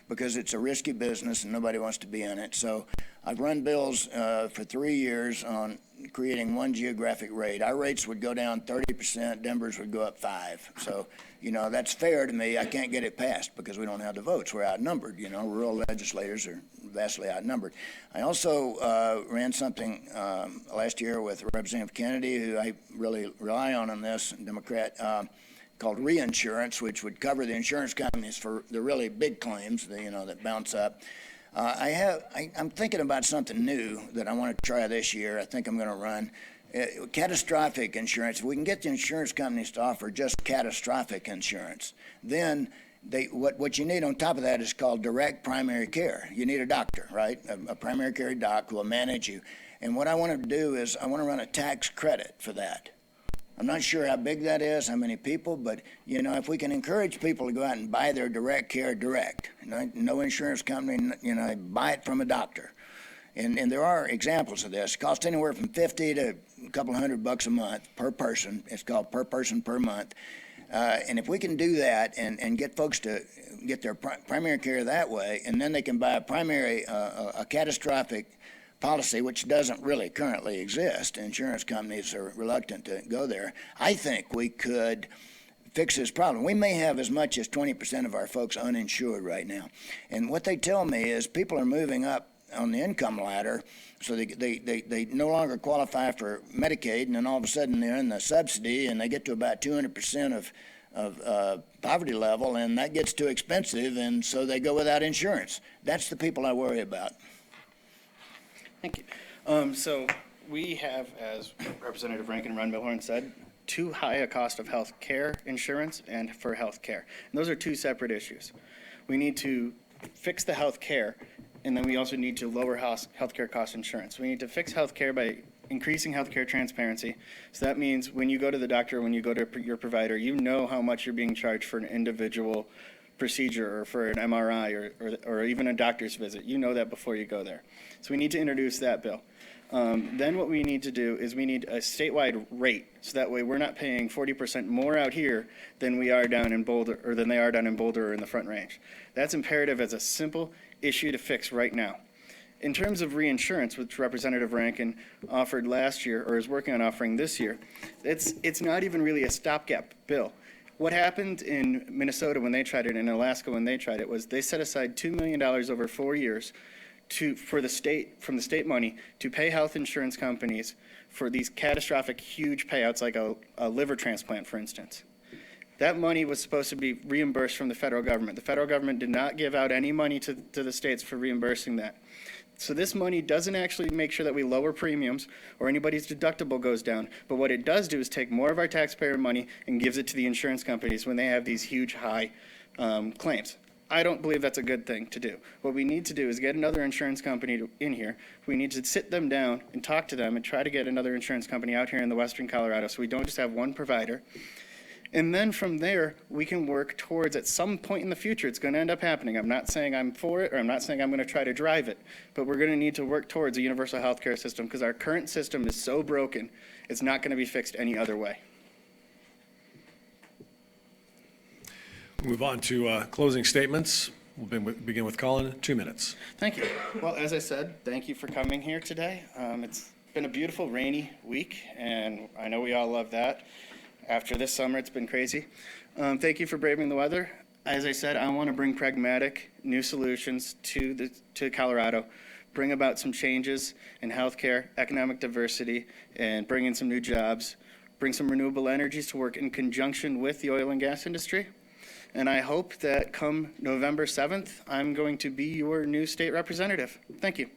because it's a risky business and nobody wants to be in it. So I've run bills for 3 years on creating one geographic rate. Our rates would go down 30%, Denver's would go up 5%. So, you know, that's fair to me. I can't get it passed because we don't have the votes. We're outnumbered, you know. Rural legislators are vastly outnumbered. I also ran something last year with Representative Kennedy, who I really rely on this, Democrat, called reinsurance, which would cover the insurance companies for the really big claims, you know, that bounce up. I'm thinking about something new that I want to try this year. I think I'm going to run catastrophic insurance. If we can get the insurance companies to offer just catastrophic insurance, then what you need on top of that is called direct primary care. You need a doctor, right? A primary care doc who will manage you. And what I want to do is I want to run a tax credit for that. I'm not sure how big that is, how many people, but, you know, if we can encourage people to go out and buy their direct care direct, no insurance company, you know, buy it from a doctor. And there are examples of this. It costs anywhere from $50 to a couple $100 a month per person. It's called per person per month. And if we can do that and get folks to get their primary care that way, and then they can buy a catastrophic policy, which doesn't really currently exist. Insurance companies are reluctant to go there. I think we could fix this problem. We may have as much as 20% of our folks uninsured right now. And what they tell me is people are moving up on the income ladder, so they no longer qualify for Medicaid, and then all of a sudden they're in the subsidy, and they get to about 200% of poverty level, and that gets too expensive, and so they go without insurance. That's the people I worry about. Thank you. So we have, as Representative Rankin Run Billhorn said, too high a cost of health care insurance and for health care. And those are two separate issues. We need to fix the health care, and then we also need to lower health care cost insurance. We need to fix health care by increasing health care transparency. So that means when you go to the doctor, when you go to your provider, you know how much you're being charged for an individual procedure or for an MRI or even a doctor's visit. You know that before you go there. So we need to introduce that bill. Then what we need to do is we need a statewide rate, so that way we're not paying 40% more out here than we are down in Boulder, or than they are down in Boulder or in the Front Range. That's imperative as a simple issue to fix right now. In terms of reinsurance, which Representative Rankin offered last year, or is working on offering this year, it's not even really a stopgap bill. What happened in Minnesota when they tried it, and Alaska when they tried it, was they set aside $2 million over 4 years from the state money to pay health insurance companies for these catastrophic huge payouts, like a liver transplant, for instance. That money was supposed to be reimbursed from the federal government. The federal government did not give out any money to the states for reimbursing that. So this money doesn't actually make sure that we lower premiums or anybody's deductible goes down, but what it does do is take more of our taxpayer money and gives it to the insurance companies when they have these huge high claims. I don't believe that's a good thing to do. What we need to do is get another insurance company in here. We need to sit them down and talk to them and try to get another insurance company out here in the western Colorado, so we don't just have one provider. And then from there, we can work towards, at some point in the future, it's going to end up happening. I'm not saying I'm for it, or I'm not saying I'm going to try to drive it, but we're going to need to work towards a universal health care system, because our current system is so broken, it's not going to be fixed any other way. Move on to closing statements. We'll begin with Colin, 2 minutes. Thank you. Well, as I said, thank you for coming here today. It's been a beautiful rainy week, and I know we all love that. After this summer, it's been crazy. Thank you for braving the weather. As I said, I want to bring pragmatic new solutions to Colorado, bring about some changes in healthcare, economic diversity, and bring in some new jobs, bring some renewable energies to work in conjunction with the oil and gas industry. And I hope that come November 7th, I'm going to be your new state representative. Thank you.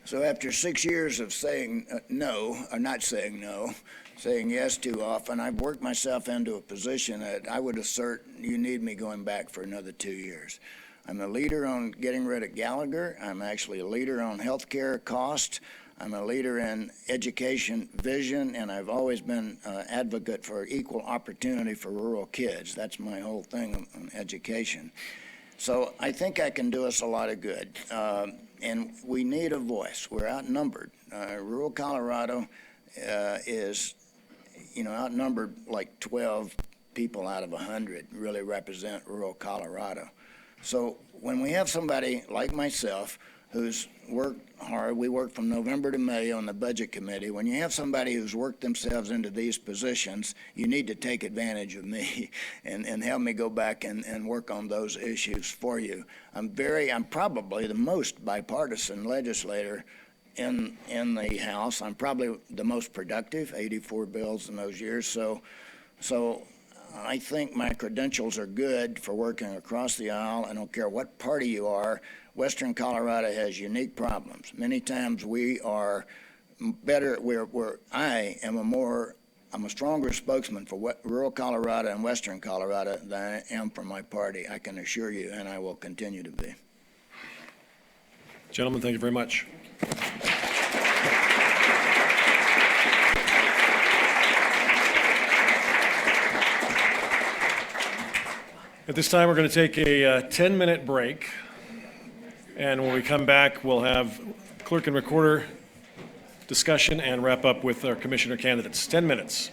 So after 6 years of saying no, or not saying no, saying yes too often. I've worked myself into a position that I would assert you need me going back for another 2 years. I'm a leader on getting rid of Gallagher. I'm actually a leader on healthcare cost. I'm a leader in education vision, and I've always been an advocate for equal opportunity for rural kids. That's my whole thing on education. So I think I can do us a lot of good. And we need a voice. We're outnumbered. Rural Colorado is, outnumbered like 12 people out of 100 really represent rural Colorado. So when we have somebody like myself who's worked hard, we worked from November to May on the budget committee. When you have somebody who's worked themselves into these positions, you need to take advantage of me and help me go back and work on those issues for you. I'm probably the most bipartisan legislator in the House. I'm probably the most productive, 84 bills in those years. So I think my credentials are good for working across the aisle. I don't care what party you are. Western Colorado has unique problems. Many times we are better. I'm a stronger spokesman for rural Colorado and Western Colorado than I am for my party. I can assure you, and I will continue to be. Gentlemen, thank you very much. At this time, we're going to take a 10-minute break. And when we come back, we'll have clerk and recorder discussion and wrap up with our commissioner candidates. 10 minutes.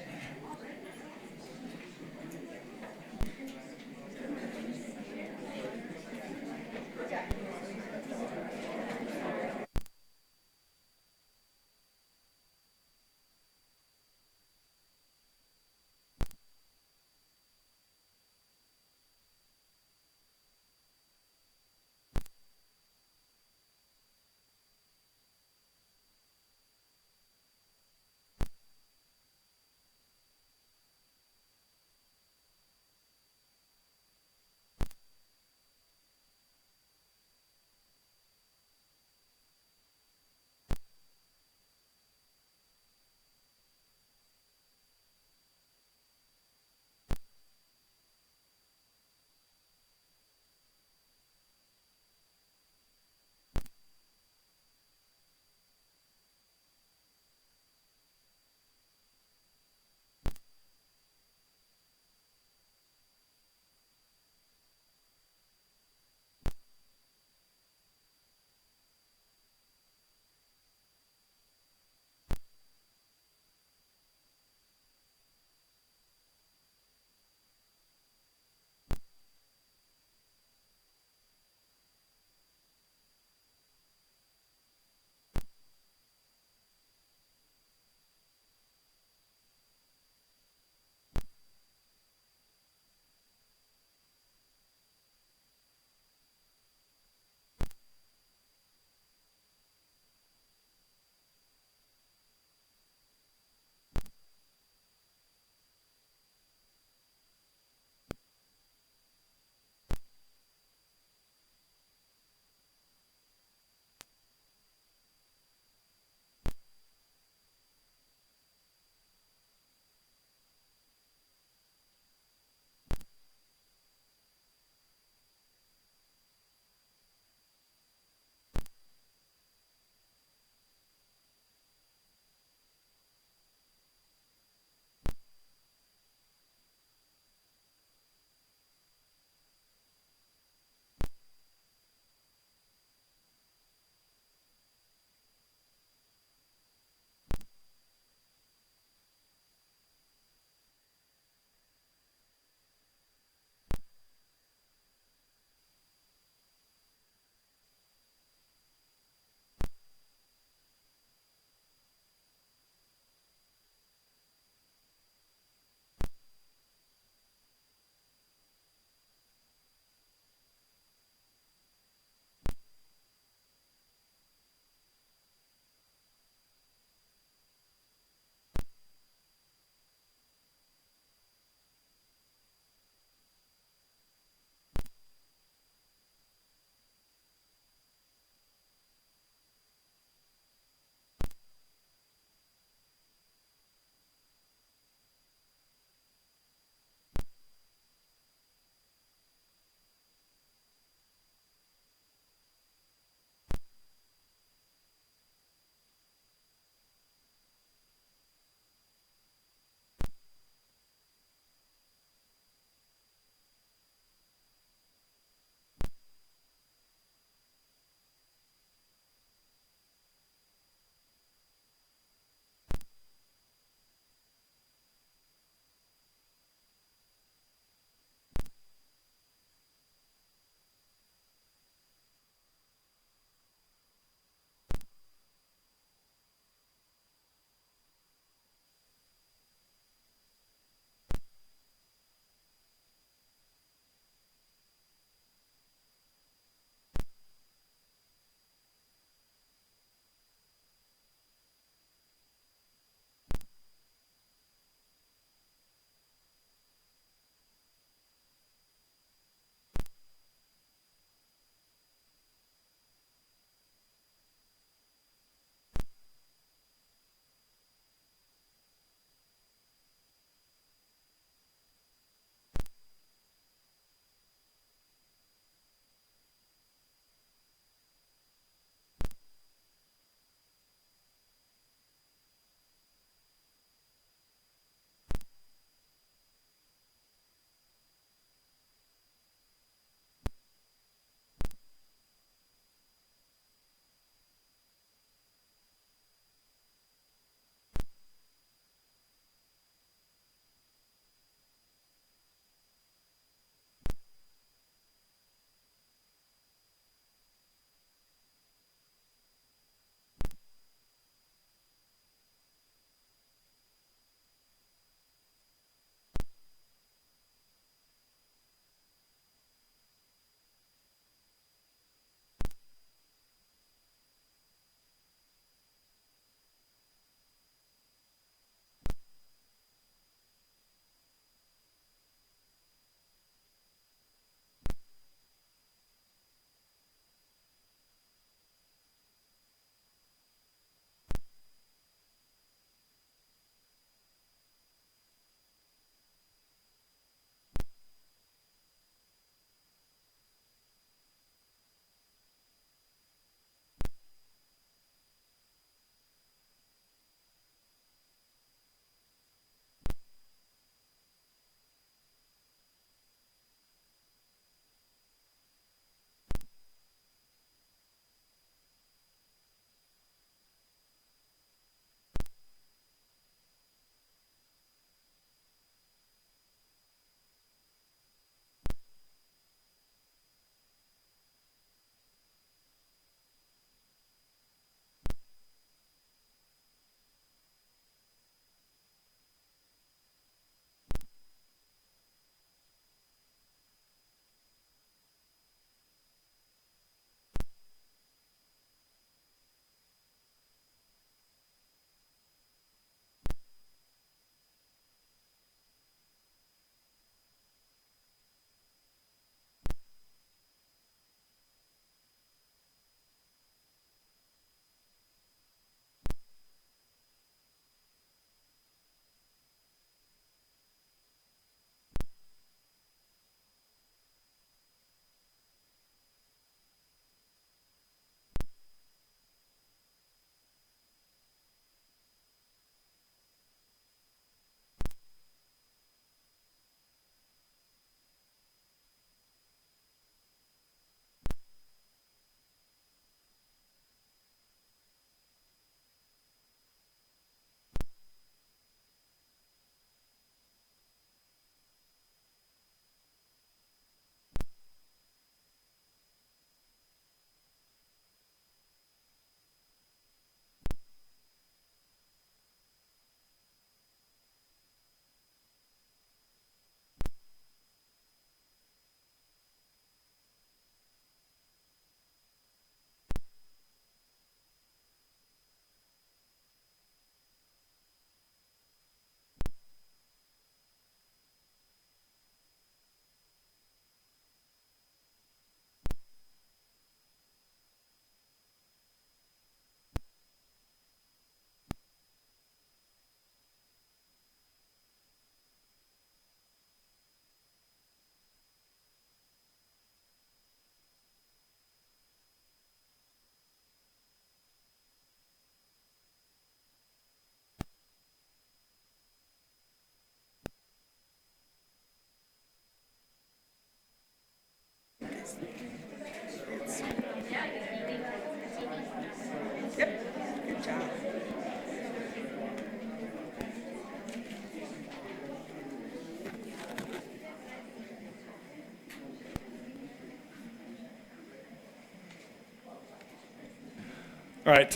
All right,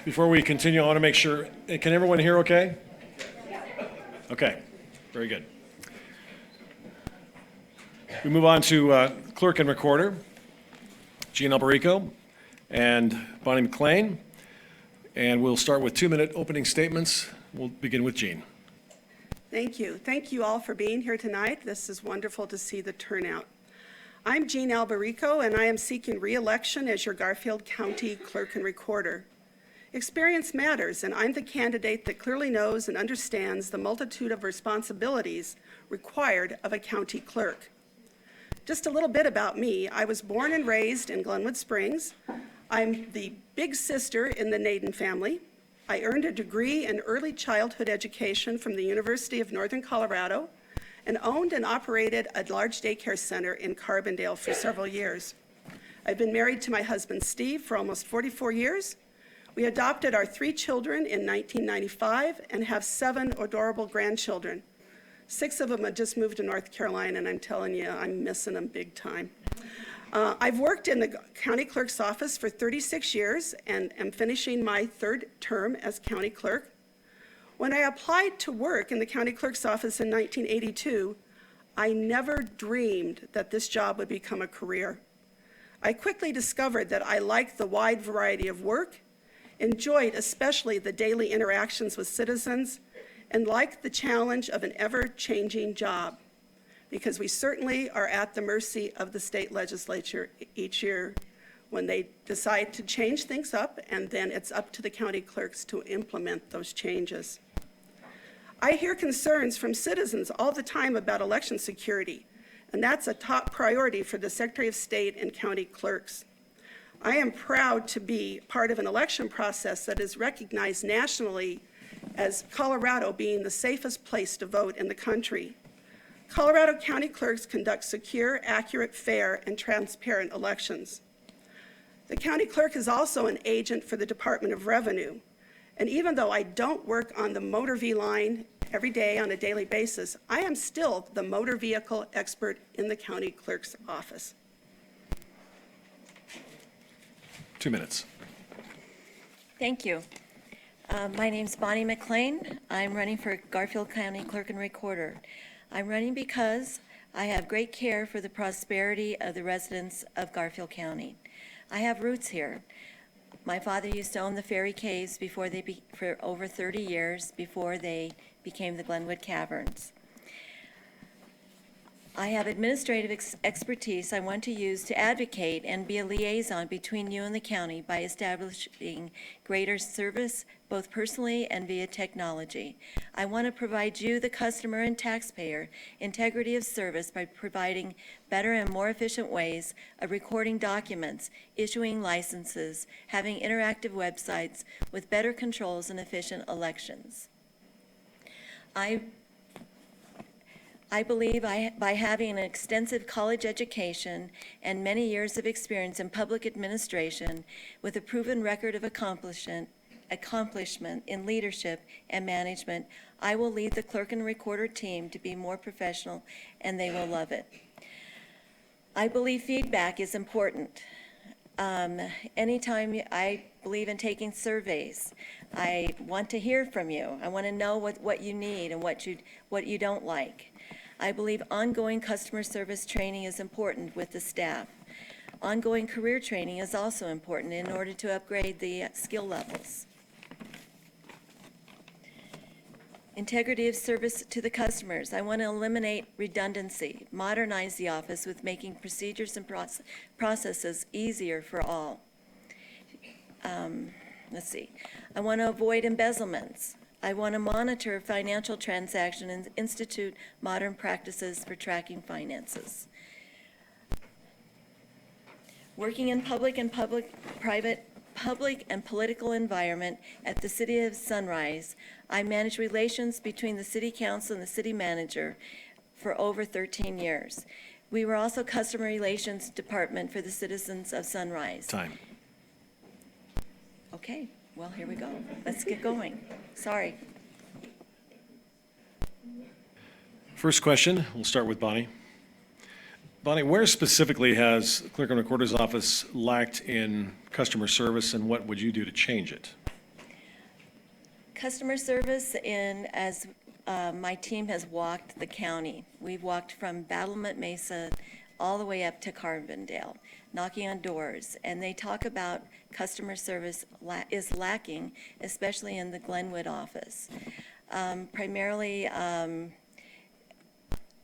before we continue, I want to make sure, can everyone hear okay? Okay, very good. We move on to clerk and recorder, Jean Alberico and Bonnie McLean. And we'll start with 2-minute opening statements. We'll begin with Jean. Thank you. Thank you all for being here tonight. This is wonderful to see the turnout. I'm Jean Alberico, and I am seeking re-election as your Garfield County Clerk and Recorder. Experience matters, and I'm the candidate that clearly knows and understands the multitude of responsibilities required of a county clerk. Just a little bit about me. I was born and raised in Glenwood Springs. I'm the big sister in the Naden family. I earned a degree in early childhood education from the University of Northern Colorado and owned and operated a large daycare center in Carbondale for several years. I've been married to my husband Steve for almost 44 years. We adopted our 3 children in 1995 and have 7 adorable grandchildren. 6 of them have just moved to North Carolina, and I'm telling you, I'm missing them big time. I've worked in the county clerk's office for 36 years and am finishing my 3rd term as county clerk. When I applied to work in the county clerk's office in 1982, I never dreamed that this job would become a career. I quickly discovered that I liked the wide variety of work, enjoyed especially the daily interactions with citizens, and liked the challenge of an ever-changing job, because we certainly are at the mercy of the state legislature each year when they decide to change things up, and then it's up to the county clerks to implement those changes. I hear concerns from citizens all the time about election security, and that's a top priority for the Secretary of State and county clerks. I am proud to be part of an election process that is recognized nationally as Colorado being the safest place to vote in the country. Colorado County clerks conduct secure, accurate, fair, and transparent elections. The county clerk is also an agent for the Department of Revenue. And even though I don't work on the motor V line every day on a daily basis, I am still the motor vehicle expert in the county clerk's office. 2 minutes. Thank you. My name's Bonnie McLean. I'm running for Garfield County Clerk and Recorder. I'm running because I have great care for the prosperity of the residents of Garfield County. I have roots here. My father used to own the Ferry Caves for over 30 years before they became the Glenwood Caverns. I have administrative expertise I want to use to advocate and be a liaison between you and the county by establishing greater service, both personally and via technology. I want to provide you, the customer and taxpayer, integrity of service by providing better and more efficient ways of recording documents, issuing licenses, having interactive websites with better controls and efficient elections. I believe by having an extensive college education and many years of experience in public administration with a proven record of accomplishment in leadership and management, I will lead the clerk and recorder team to be more professional, and they will love it. I believe feedback is important. Anytime I believe in taking surveys, I want to hear from you. I want to know what you need and what you don't like. I believe ongoing customer service training is important with the staff. Ongoing career training is also important in order to upgrade the skill levels. Integrity of service to the customers. I want to eliminate redundancy, modernize the office with making procedures and processes easier for all. I want to avoid embezzlements. I want to monitor financial transactions and institute modern practices for tracking finances. Working in public and political environment at the City of Sunrise, I manage relations between the City Council and the City Manager for over 13 years. We were also Customer Relations Department for the citizens of Sunrise. Time. Okay, well, here we go. Let's get going. Sorry. First question, we'll start with Bonnie. Bonnie, where specifically has Clerk and Recorder's Office lacked in customer service, and what would you do to change it? Customer service as my team has walked the county. We've walked from Battlement Mesa all the way up to Carbondale, knocking on doors. And they talk about customer service is lacking, especially in the Glenwood office. Primarily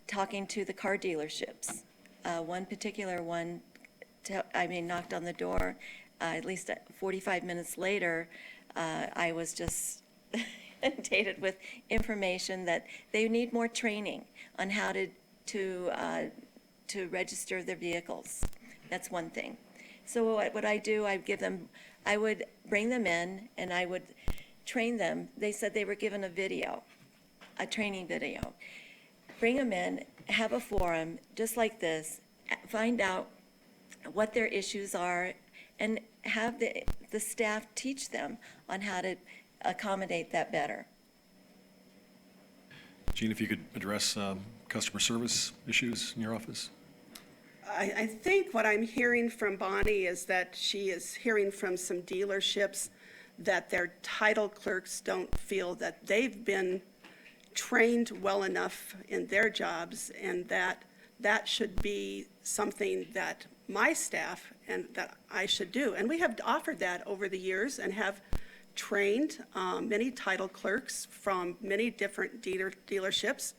talking to the car dealerships. One particular one, knocked on the door. At least 45 minutes later, I was just inundated with information that they need more training on how to register their vehicles. That's one thing. So what I do, I would bring them in and I would train them. They said they were given a training video. Bring them in, have a forum just like this, find out what their issues are, and have the staff teach them on how to accommodate that better. Gene, if you could address customer service issues in your office? I think what I'm hearing from Bonnie is that she is hearing from some dealerships that their title clerks don't feel that they've been trained well enough in their jobs, and that should be something that my staff and that I should do. And we have offered that over the years and have trained many title clerks from many different dealerships.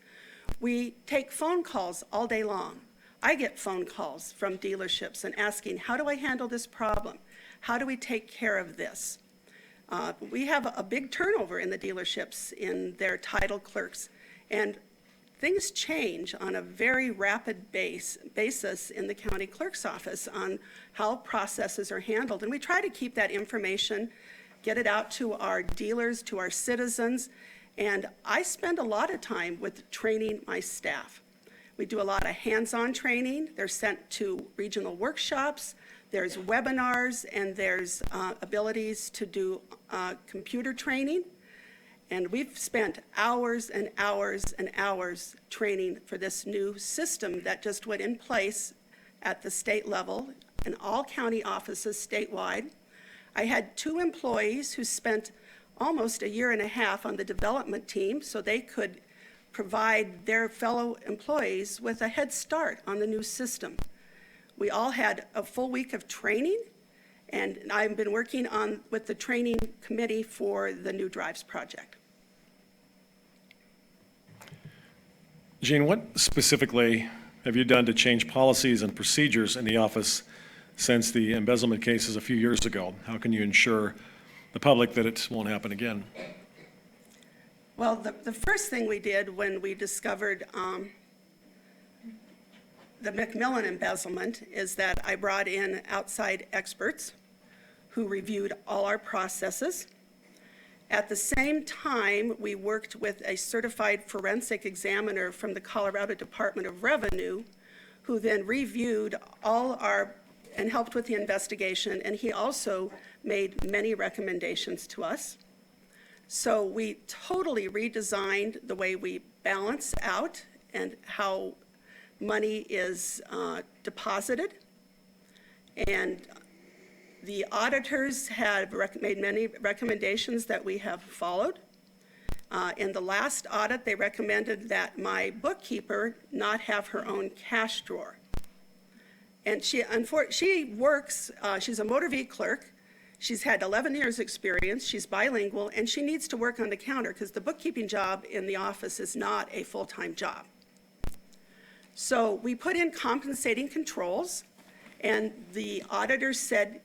We take phone calls all day long. I get phone calls from dealerships and asking, how do I handle this problem? How do we take care of this? We have a big turnover in the dealerships in their title clerks, and things change on a very rapid basis in the county clerk's office on how processes are handled. And we try to keep that information, get it out to our dealers, to our citizens, and I spend a lot of time with training my staff. We do a lot of hands-on training. They're sent to regional workshops. There's webinars, and there's abilities to do computer training. And we've spent hours and hours and hours training for this new system that just went in place at the state level in all county offices statewide. I had 2 employees who spent almost a year and a half on the development team so they could provide their fellow employees with a head start on the new system. We all had a full week of training, and I've been working with the training committee for the new Drives project. Gene, what specifically have you done to change policies and procedures in the office since the embezzlement cases a few years ago? How can you ensure the public that it won't happen again? Well, the first thing we did when we discovered the McMillan embezzlement is that I brought in outside experts who reviewed all our processes. At the same time, we worked with a certified forensic examiner from the Colorado Department of Revenue, who then reviewed and helped with the investigation, and he also made many recommendations to us. So we totally redesigned the way we balance out and how money is deposited. And the auditors have made many recommendations that we have followed. In the last audit, they recommended that my bookkeeper not have her own cash drawer. And she works, she's a motor vehicle clerk. She's had 11 years experience, she's bilingual, and she needs to work on the counter because the bookkeeping job in the office is not a full-time job. So we put in compensating controls, and the auditors said,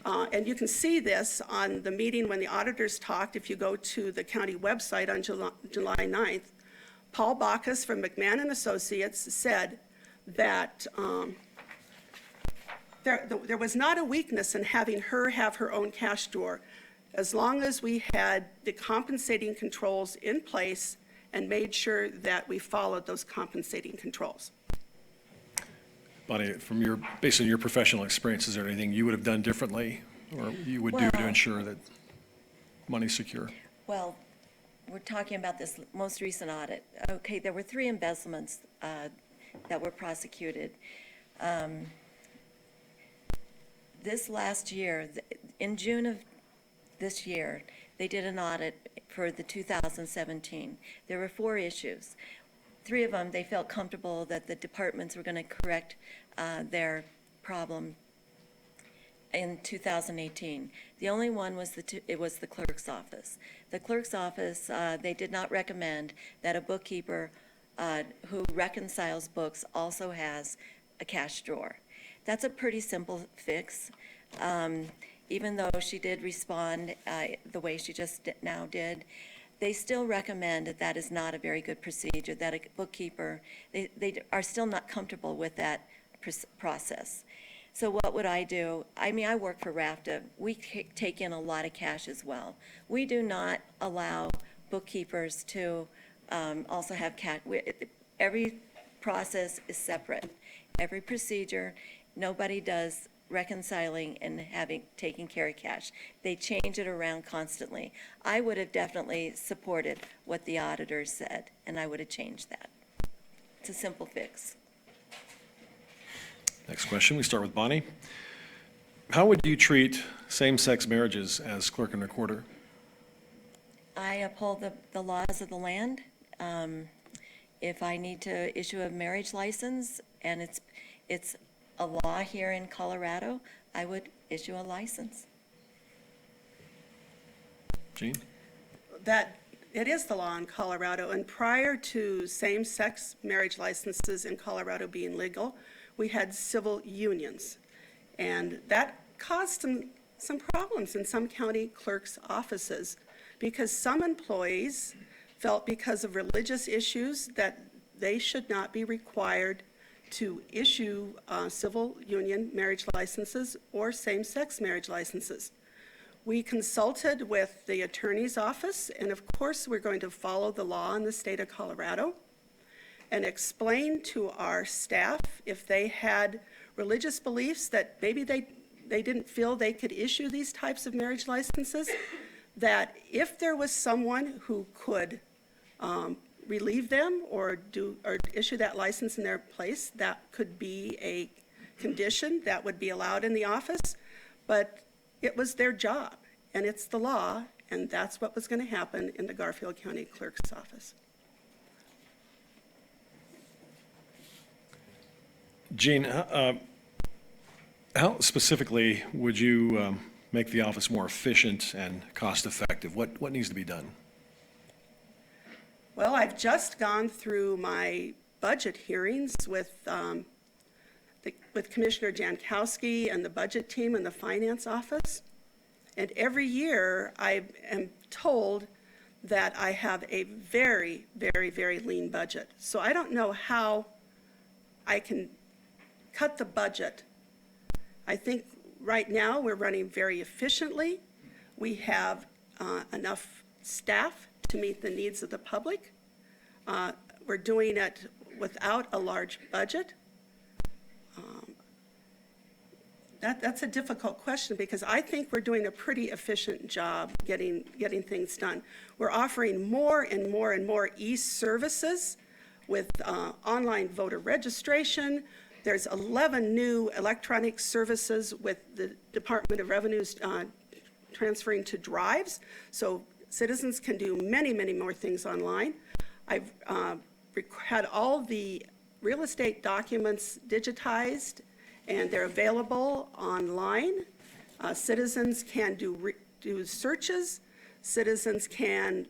and you can see this on the meeting when the auditors talked, if you go to the county website on July 9th, Paul Bacchus from McMahon & Associates said that there was not a weakness in having her have her own cash drawer, as long as we had the compensating controls in place and made sure that we followed those compensating controls. Bonnie, based on your professional experience, is there anything you would have done differently or you would do to ensure that money's secure? Well, we're talking about this most recent audit. Okay, there were 3 embezzlements that were prosecuted. This last year, in June of this year, they did an audit for the 2017. There were 4 issues. 3 of them, they felt comfortable that the departments were going to correct their problem in 2018. The only one was it was the clerk's office. The clerk's office, they did not recommend that a bookkeeper who reconciles books also has a cash drawer. That's a pretty simple fix. Even though she did respond the way she just now did, they still recommend that that is not a very good procedure, that a bookkeeper, they are still not comfortable with that process. So what would I do? I mean, I work for RAFTA. We take in a lot of cash as well. We do not allow bookkeepers to also have cash. Every process is separate. Every procedure, nobody does reconciling and taking care of cash. They change it around constantly. I would have definitely supported what the auditors said, and I would have changed that. It's a simple fix. Next question, we start with Bonnie. How would you treat same-sex marriages as clerk and recorder? I uphold the laws of the land. If I need to issue a marriage license, and it's a law here in Colorado, I would issue a license. Jean? That, it is the law in Colorado, and prior to same-sex marriage licenses in Colorado being legal, we had civil unions. And that caused some problems in some county clerks' offices, because some employees felt because of religious issues that they should not be required to issue civil union marriage licenses or same-sex marriage licenses. We consulted with the attorney's office, and of course we're going to follow the law in the state of Colorado, and explain to our staff if they had religious beliefs that maybe they didn't feel they could issue these types of marriage licenses, that if there was someone who could relieve them or issue that license in their place, that could be a condition that would be allowed in the office. But it was their job, and it's the law, and that's what was going to happen in the Garfield County Clerk's office. Jean, how specifically would you make the office more efficient and cost-effective? What needs to be done? Well, I've just gone through my budget hearings with Commissioner Jankowski and the budget team and the finance office. And every year I am told that I have a very, very, very lean budget. So I don't know how I can cut the budget. I think right now we're running very efficiently. We have enough staff to meet the needs of the public. We're doing it without a large budget. That's a difficult question, because I think we're doing a pretty efficient job getting things done. We're offering more and more and more e-services with online voter registration. There's 11 new electronic services with the Department of Revenue's transferring to drives, so citizens can do many, many more things online. I've had all the real estate documents digitized, and they're available online. Citizens can do searches. Citizens can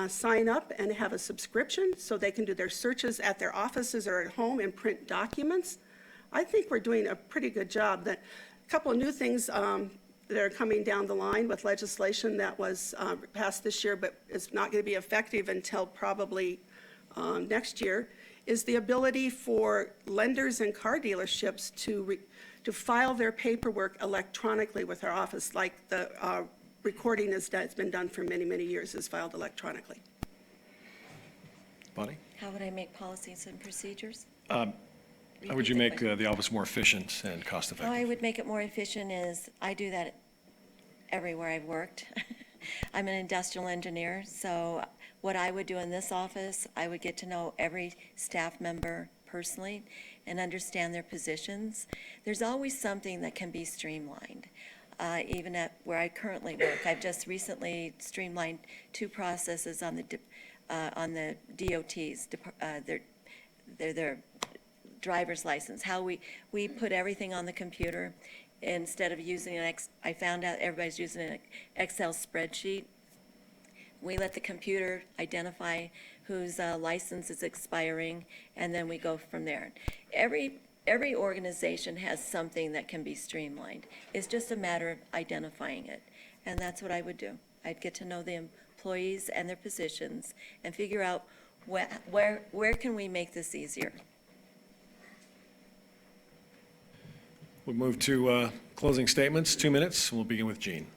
sign up and have a subscription, so they can do their searches at their offices or at home and print documents. I think we're doing a pretty good job. A couple of new things that are coming down the line with legislation that was passed this year but is not going to be effective until probably next year, is the ability for lenders and car dealerships to file their paperwork electronically with our office, like the recording has been done for many, many years, is filed electronically. Bonnie? How would I make policies and procedures? How would you make the office more efficient and How I cost-effective? would make it more efficient is, I do that everywhere I've worked. I'm an industrial engineer, so what I would do in this office, I would get to know every staff member personally, and understand their positions. There's always something that can be streamlined. Even at where I currently work, I've just recently streamlined 2 processes on the DOTs, their driver's license, how we put everything on the computer instead of using I found out everybody's using an Excel spreadsheet. We let the computer identify whose license is expiring, and then we go from there. Every organization has something that can be streamlined. It's just a matter of identifying it, and that's what I would do. I'd get to know the employees and their positions and figure out where can we make this easier. We'll move to closing statements, 2 minutes. We'll begin with Jean.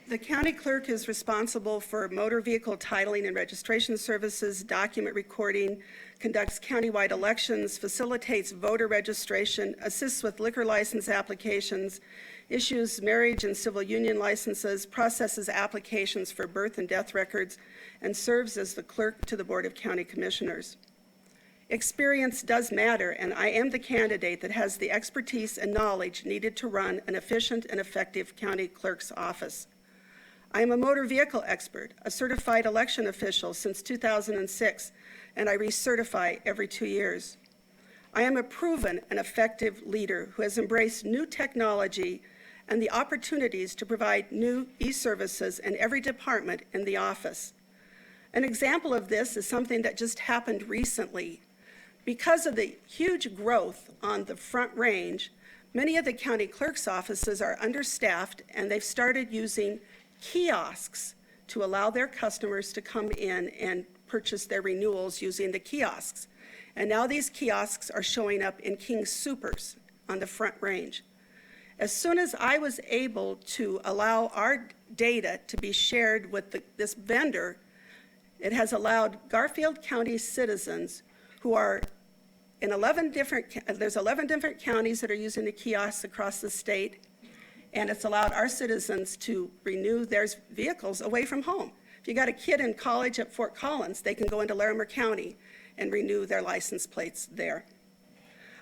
The county clerk is responsible for motor vehicle titling and registration services, document recording, conducts countywide elections, facilitates voter registration, assists with liquor license applications, issues marriage and civil union licenses, processes applications for birth and death records, and serves as the clerk to the Board of County Commissioners. Experience does matter, and I am the candidate that has the expertise and knowledge needed to run an efficient and effective county clerk's office. I am a motor vehicle expert, a certified election official since 2006, and I recertify every 2 years. I am a proven and effective leader who has embraced new technology and the opportunities to provide new e-services in every department in the office. An example of this is something that just happened recently. Because of the huge growth on the Front Range, many of the county clerk's offices are understaffed, and they've started using kiosks to allow their customers to come in and purchase their renewals using the kiosks. And now these kiosks are showing up in King Soopers on the Front Range. As soon as I was able to allow our data to be shared with this vendor, it has allowed Garfield County citizens who are in 11 different counties that are using the kiosks across the state, and it's allowed our citizens to renew their vehicles away from home. If you got a kid in college at Fort Collins, they can go into Larimer County and renew their license plates there.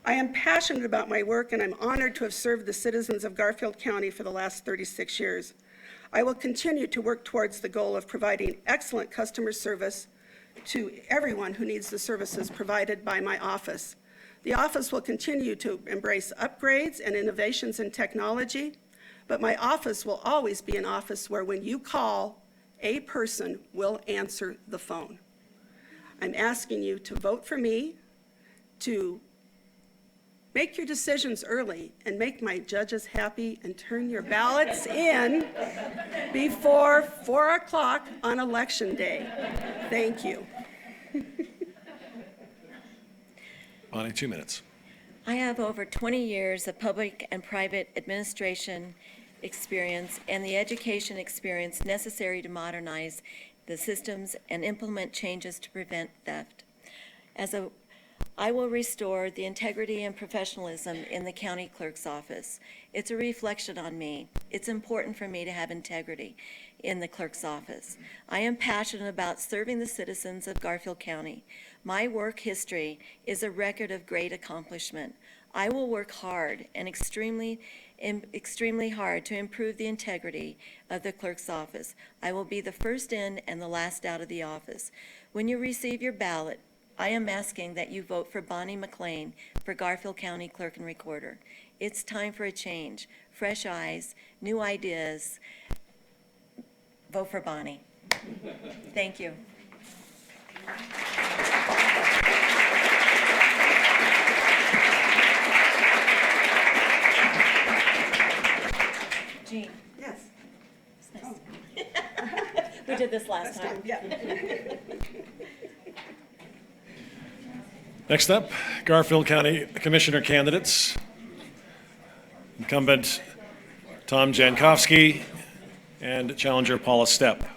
I am passionate about my work, and I'm honored to have served the citizens of Garfield County for the last 36 years. I will continue to work towards the goal of providing excellent customer service to everyone who needs the services provided by my office. The office will continue to embrace upgrades and innovations in technology, but my office will always be an office where when you call, a person will answer the phone. I'm asking you to vote for me, to make your decisions early and make my judges happy, and turn your ballots in before 4 o'clock on Election Day. Thank you. Bonnie, 2 minutes. I have over 20 years of public and private administration experience and the education experience necessary to modernize the systems and implement changes to prevent theft. I will restore the integrity and professionalism in the county clerk's office. It's a reflection on me. It's important for me to have integrity in the clerk's office. I am passionate about serving the citizens of Garfield County. My work history is a record of great accomplishment. I will work hard and extremely hard to improve the integrity of the clerk's office. I will be the first in and the last out of the office. When you receive your ballot, I am asking that you vote for Bonnie McLean for Garfield County Clerk and Recorder. It's time for a change, fresh eyes, new ideas. Vote for Bonnie. Thank you. Jean. Yes. It's nice. We did this last time. Yeah. Next up, Garfield County Commissioner candidates. Incumbent Tom Jankowski and challenger Paula Stepp.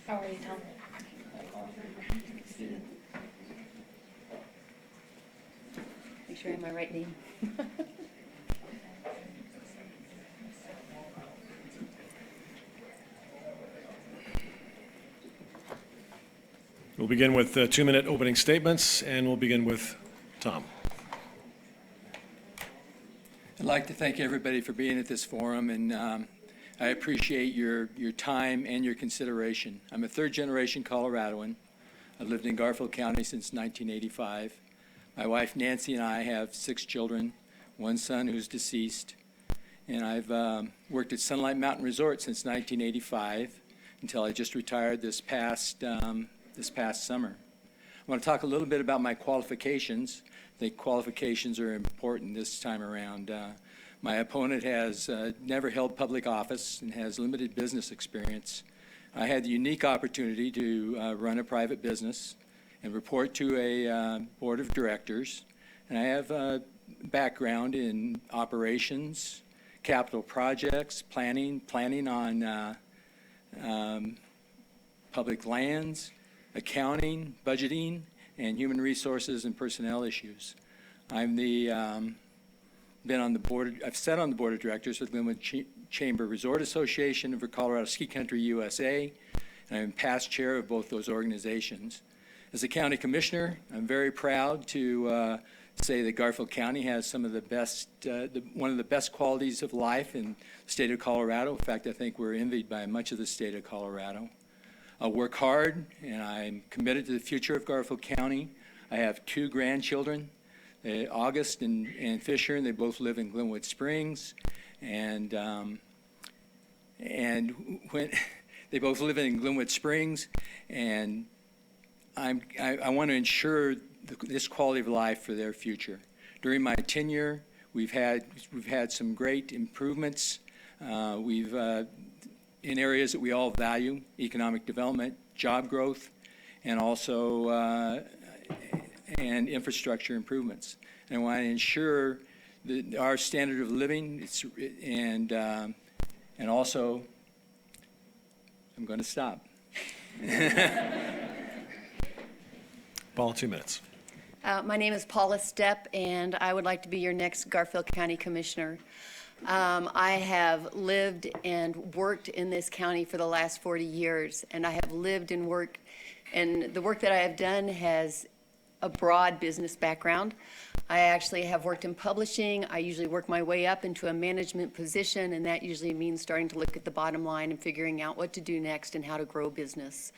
How are you, Tom? Make sure I have my right name. We'll begin with 2-minute opening statements, and we'll begin with Tom. I'd like to thank everybody for being at this forum, and I appreciate your time and your consideration. I'm a third-generation Coloradoan. I've lived in Garfield County since 1985. My wife Nancy and I have 6 children, 1 son who's deceased, and I've worked at Sunlight Mountain Resort since 1985 until I just retired this past summer. I want to talk a little bit about my qualifications. I think qualifications are important this time around. My opponent has never held public office and has limited business experience. I had the unique opportunity to run a private business and report to a board of directors. And I have a background in operations, capital projects, planning on public lands, accounting, budgeting, and human resources and personnel issues. I've sat on the board of directors with Glenwood Chamber Resort Association and for Colorado Ski Country USA, and I'm past chair of both those organizations. As a county commissioner, I'm very proud to say that Garfield County has some of the best, one of the best qualities of life in the state of Colorado. In fact, I think we're envied by much of the state of Colorado. I'll work hard, and I'm committed to the future of Garfield County. I have 2 grandchildren, August and Fisher, and they both live in Glenwood Springs. And when they both live in Glenwood Springs, and I want to ensure this quality of life for their future. During my tenure, we've had some great improvements. In areas that we all value: economic development, job growth, and also and infrastructure improvements. And I want to ensure that our standard of living and also, I'm going to stop. Paula, 2 minutes. My name is Paula Stepp, and I would like to be your next Garfield County Commissioner. I have lived and worked in this county for the last 40 years, and I have lived and worked, and the work that I have done has a broad business background. I actually have worked in publishing. I usually work my way up into a management position, and that usually means starting to look at the bottom line and figuring out what to do next and how to grow business.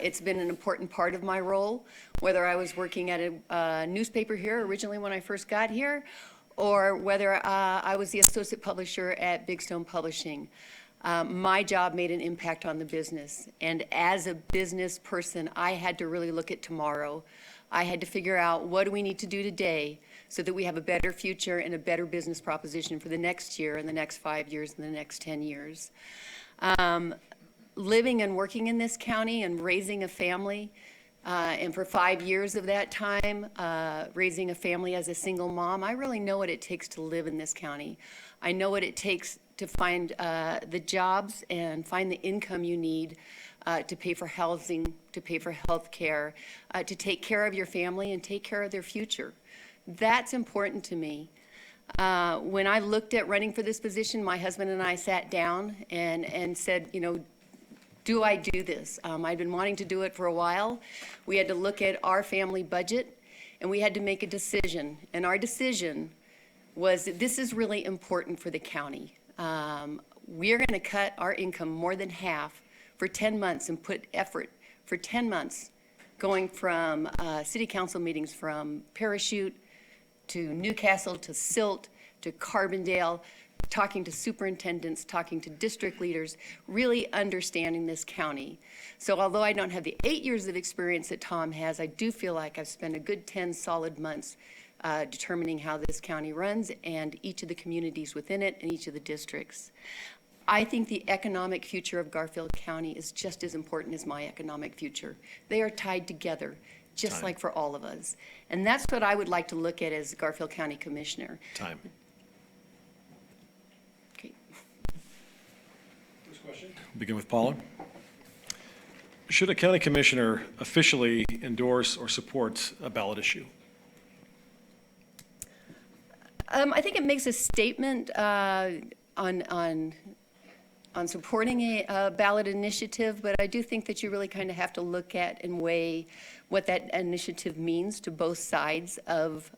It's been an important part of my role, whether I was working at a newspaper here originally when I first got here, or whether I was the associate publisher at Big Stone Publishing. My job made an impact on the business, and as a business person, I had to really look at tomorrow. I had to figure out, what do we need to do today so that we have a better future and a better business proposition for the next year and the next 5 years and the next 10 years. Living and working in this county and raising a family, and for 5 years of that time, raising a family as a single mom, I really know what it takes to live in this county. I know what it takes to find the jobs and find the income you need to pay for housing, to pay for health care, to take care of your family and take care of their future. That's important to me. When I looked at running for this position, my husband and I sat down and said, you know, do I do this? I'd been wanting to do it for a while. We had to look at our family budget, and we had to make a decision. And our decision was that this is really important for the county. We are going to cut our income more than half for 10 months and put effort for 10 months going from city council meetings from Parachute to Newcastle to Silt to Carbondale, talking to superintendents, talking to district leaders, really understanding this county. So although I don't have the 8 years of experience that Tom has, I do feel like I've spent a good 10 solid months determining how this county runs and each of the communities within it and each of the districts. I think the economic future of Garfield County is just as important as my economic future. They are tied together, just like for all of us. And that's what I would like to look at as Garfield County Commissioner. Time. Okay. First question. Begin with Paula. Should a county commissioner officially endorse or support a ballot issue? I think it makes a statement on supporting a ballot initiative, but I do think that you really kind of have to look at and weigh what that initiative means to both sides of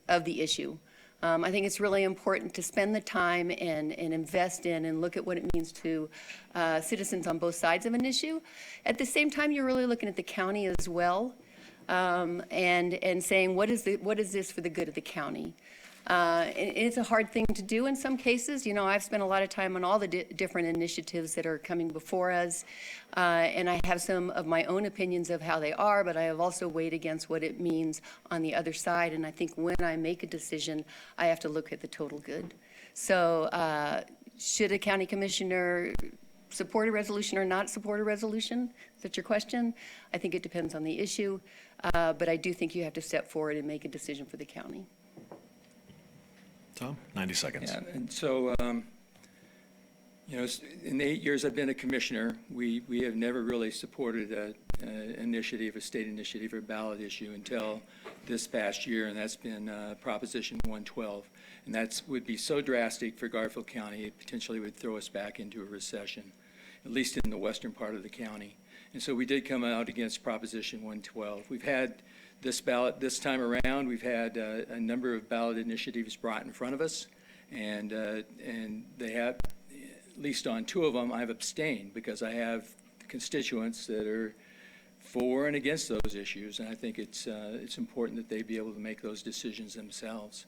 the issue. I think it's really important to spend the time and invest in and look at what it means to citizens on both sides of an issue. At the same time, you're really looking at the county as well, and saying, what is this for the good of the county? It's a hard thing to do in some cases. You know, I've spent a lot of time on all the different initiatives that are coming before us, and I have some of my own opinions of how they are, but I have also weighed against what it means on the other side, and I think when I make a decision, I have to look at the total good. So should a county commissioner support a resolution or not support a resolution? Is that your question? I think it depends on the issue, but I do think you have to step forward and make a decision for the county. Tom, 90 seconds. Yeah, and so, you know, in the 8 years I've been a commissioner, we have never really supported an initiative, a state initiative or a ballot issue until this past year, and that's been Proposition 112. And that would be so drastic for Garfield County, it potentially would throw us back into a recession, at least in the western part of the county. And so we did come out against Proposition 112. We've had this ballot, this time around, we've had a number of ballot initiatives brought in front of us, and they have, at least on 2 of them, I've abstained because I have constituents that are for and against those issues, and I think it's important that they be able to make those decisions themselves.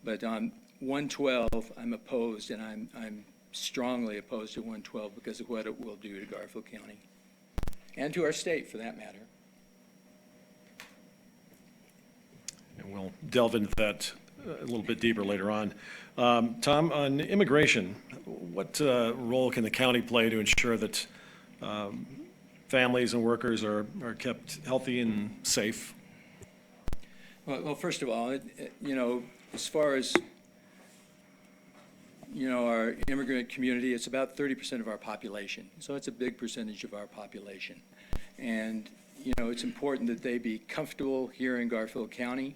But on 112, I'm opposed, and I'm strongly opposed to 112 because of what it will do to Garfield County, and to our state, for that matter. And we'll delve into that a little bit deeper later on. Tom, on immigration, what role can the county play to ensure that families and workers are kept healthy and safe? Well, first of all, you know, as far as, you know, our immigrant community, it's about 30% of our population. So it's a big percentage of our population. And, you know, it's important that they be comfortable here in Garfield County.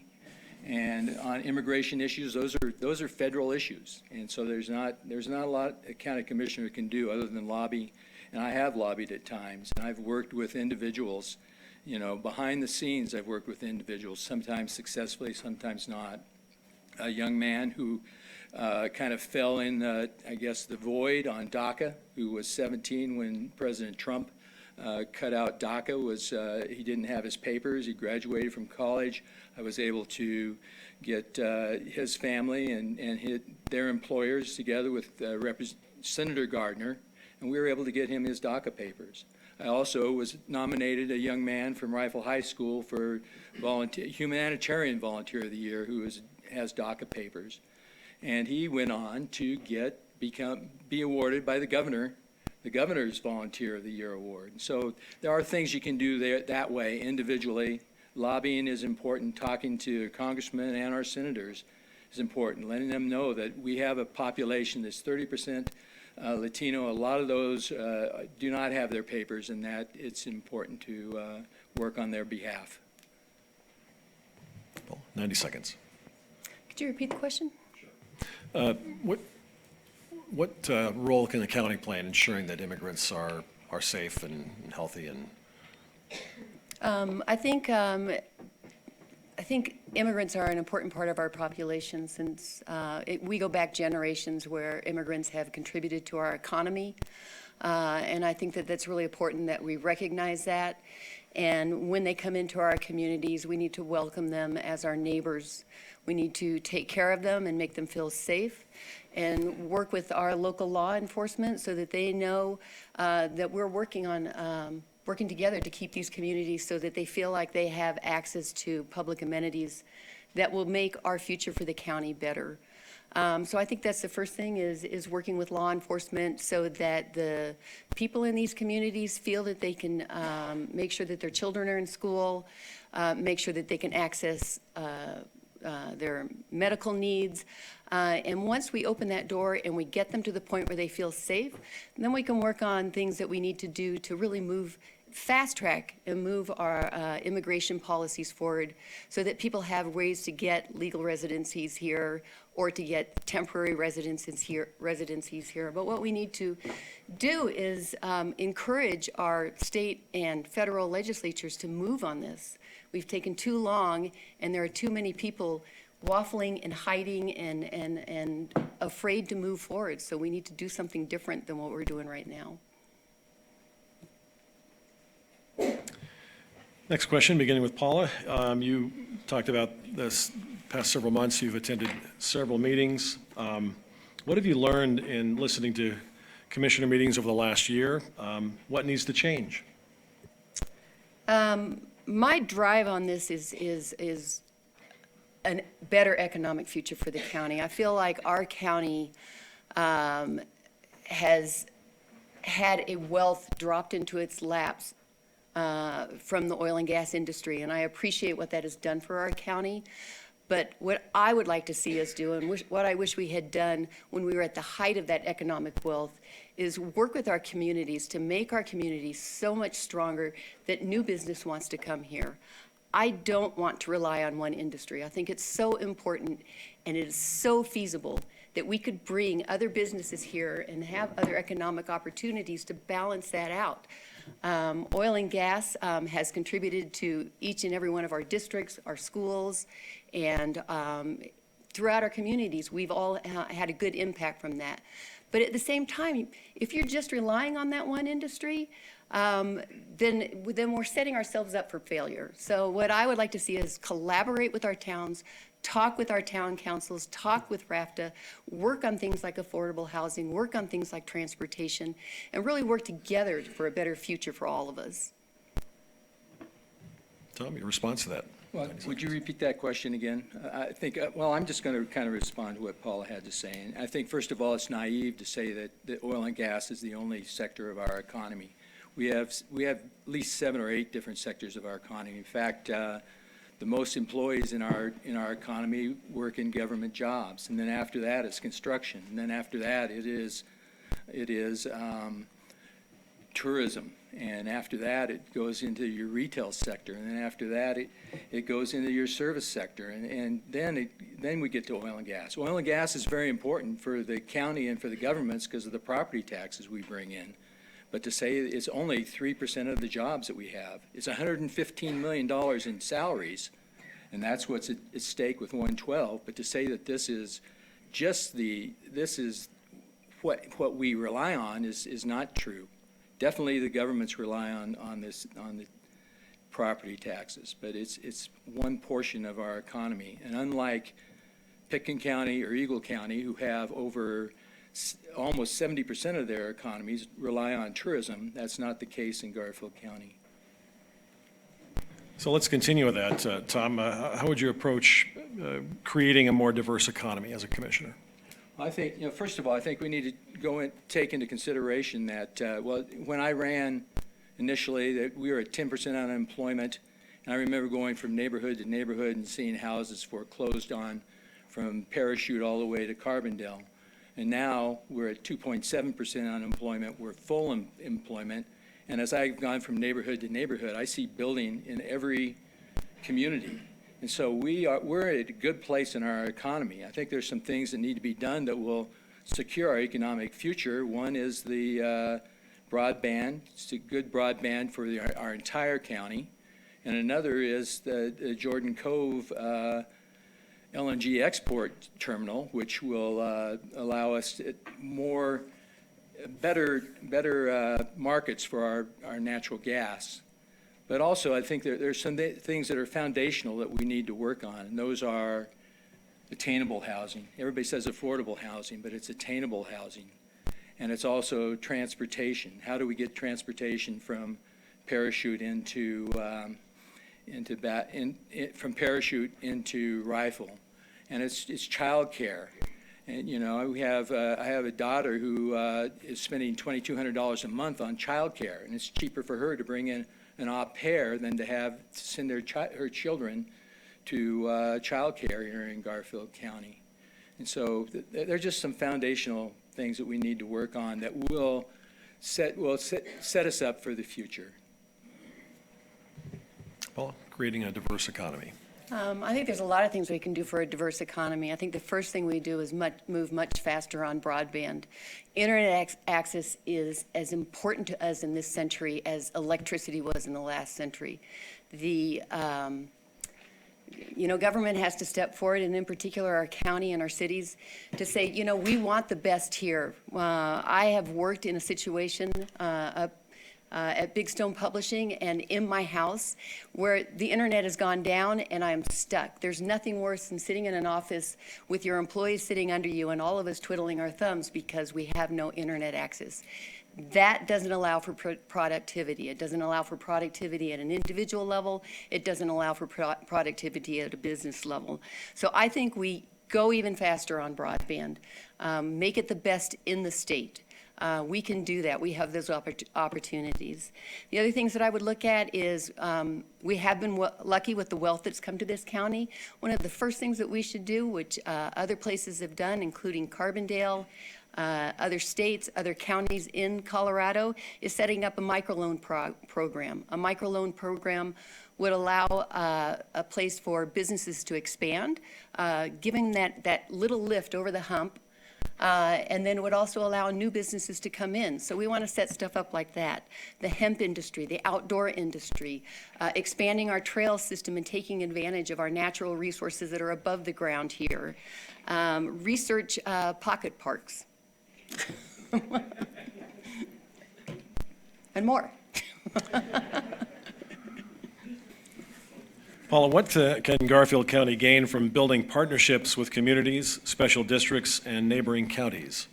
And on immigration issues, those are federal issues. And so there's not a lot a county commissioner can do other than lobby. And I have lobbied at times. And I've worked with individuals, you know, behind the scenes. I've worked with individuals, sometimes successfully, sometimes not. A young man who kind of fell in, I guess, the void on DACA, who was 17 when President Trump cut out DACA. He didn't have his papers. He graduated from college. I was able to get his family and their employers together with Senator Gardner, and we were able to get him his DACA papers. I also was nominated a young man from Rifle High School for Humanitarian Volunteer of the Year who has DACA papers. And he went on to be awarded by the governor's Volunteer of the Year award. So there are things you can do there that way individually. Lobbying is important. Talking to congressmen and our senators is important. Letting them know that we have a population that's 30% Latino. A lot of those do not have their papers, and that it's important to work on their behalf. 90 seconds. Could you repeat the question? What role can the county play in ensuring that immigrants are safe and healthy? And I think immigrants are an important part of our population since we go back generations where immigrants have contributed to our economy. And I think that that's really important that we recognize that. And when they come into our communities, we need to welcome them as our neighbors. We need to take care of them and make them feel safe and work with our local law enforcement so that they know that we're working together to keep these communities so that they feel like they have access to public amenities that will make our future for the county better. So I think that's the first thing is working with law enforcement so that the people in these communities feel that they can make sure that their children are in school, make sure that they can access their medical needs. And once we open that door and we get them to the point where they feel safe, then we can work on things that we need to do to really move fast track and move our immigration policies forward so that people have ways to get legal residencies here or to get temporary residencies here. But what we need to do is encourage our state and federal legislatures to move on this. We've taken too long, and there are too many people waffling and hiding and afraid to move forward. So we need to do something different than what we're doing right now. Next question, beginning with Paula. You talked about this past several months. You've attended several meetings. What have you learned in listening to commissioner meetings over the last year? What needs to change? My drive on this is a better economic future for the county. I feel like our county has had a wealth dropped into its laps from the oil and gas industry, and I appreciate what that has done for our county. But what I would like to see us do, and what I wish we had done when we were at the height of that economic wealth, is work with our communities to make our communities so much stronger that new business wants to come here. I don't want to rely on one industry. I think it's so important and it is so feasible that we could bring other businesses here and have other economic opportunities to balance that out. Oil and gas has contributed to each and every one of our districts, our schools, and throughout our communities. We've all had a good impact from that. But at the same time, if you're just relying on that one industry, then we're setting ourselves up for failure. So what I would like to see is collaborate with our towns, talk with our town councils, talk with RAFTA, work on things like affordable housing, work on things like transportation, and really work together for a better future for all of us. Tom, your response to that? Well, would you repeat that question again? I think, well, I'm just going to kind of respond to what Paula had to say. And I think, first of all, it's naive to say that oil and gas is the only sector of our economy. We have at least 7 or 8 different sectors of our economy. In fact, the most employees in our economy work in government jobs, and then after that it's construction, and then after that it is tourism, and after that it goes into your retail sector, and then after that it goes into your service sector, and then we get to oil and gas. Oil and gas is very important for the county and for the governments because of the property taxes we bring in. But to say it's only 3% of the jobs that we have, it's $115 million in salaries, and that's what's at stake with 112. But to say that this is what we rely on is not true. Definitely the governments rely on the property taxes, but it's one portion of our economy. And unlike Pitkin County or Eagle County, who have over almost 70% of their economies rely on tourism, that's not the case in Garfield County. So let's continue with that. Tom, how would you approach creating a more diverse economy as a commissioner? I think, first of all, I think we need to take into consideration that, well, when I ran initially, that we were at 10% unemployment, and I remember going from neighborhood to neighborhood and seeing houses foreclosed on from Parachute all the way to Carbondale. And now we're at 2.7% unemployment. We're full employment. And as I've gone from neighborhood to neighborhood, I see building in every community. And so we're at a good place in our economy. I think there's some things that need to be done that will secure our economic future. One is the broadband. It's a good broadband for our entire county. And another is the Jordan Cove LNG export terminal, which will allow us better markets for our natural gas. But also, I think there's some things that are foundational that we need to work on, and those are attainable housing. Everybody says affordable housing, but it's attainable housing. And it's also transportation. How do we get transportation from Parachute from Parachute into Rifle? And it's child care. And I have a daughter who is spending $2,200 a month on child care, and it's cheaper for her to bring in an au pair than to send her children to child care here in Garfield County. And so there are just some foundational things that we need to work on that will set us up for the future. Paula, creating a diverse economy. I think there's a lot of things we can do for a diverse economy. I think the first thing we do is move much faster on broadband. Internet access is as important to us in this century as electricity was in the last century. Government has to step forward, and in particular our county and our cities, to say, we want the best here. I have worked in a situation at Big Stone Publishing and in my house where the internet has gone down and I'm stuck. There's nothing worse than sitting in an office with your employees sitting under you and all of us twiddling our thumbs because we have no internet access. That doesn't allow for productivity. It doesn't allow for productivity at an individual level. It doesn't allow for productivity at a business level. So I think we go even faster on broadband. Make it the best in the state. We can do that. We have those opportunities. The other things that I would look at is we have been lucky with the wealth that's come to this county. One of the first things that we should do, which other places have done, including Carbondale, other states, other counties in Colorado, is setting up a microloan program. A microloan program would allow a place for businesses to expand, giving that little lift over the hump, and then would also allow new businesses to come in. So we want to set stuff up like that. The hemp industry, the outdoor industry, expanding our trail system and taking advantage of our natural resources that are above the ground here. Research pocket parks. And more. Paula, what can Garfield County gain from building partnerships with communities, special districts, and neighboring counties?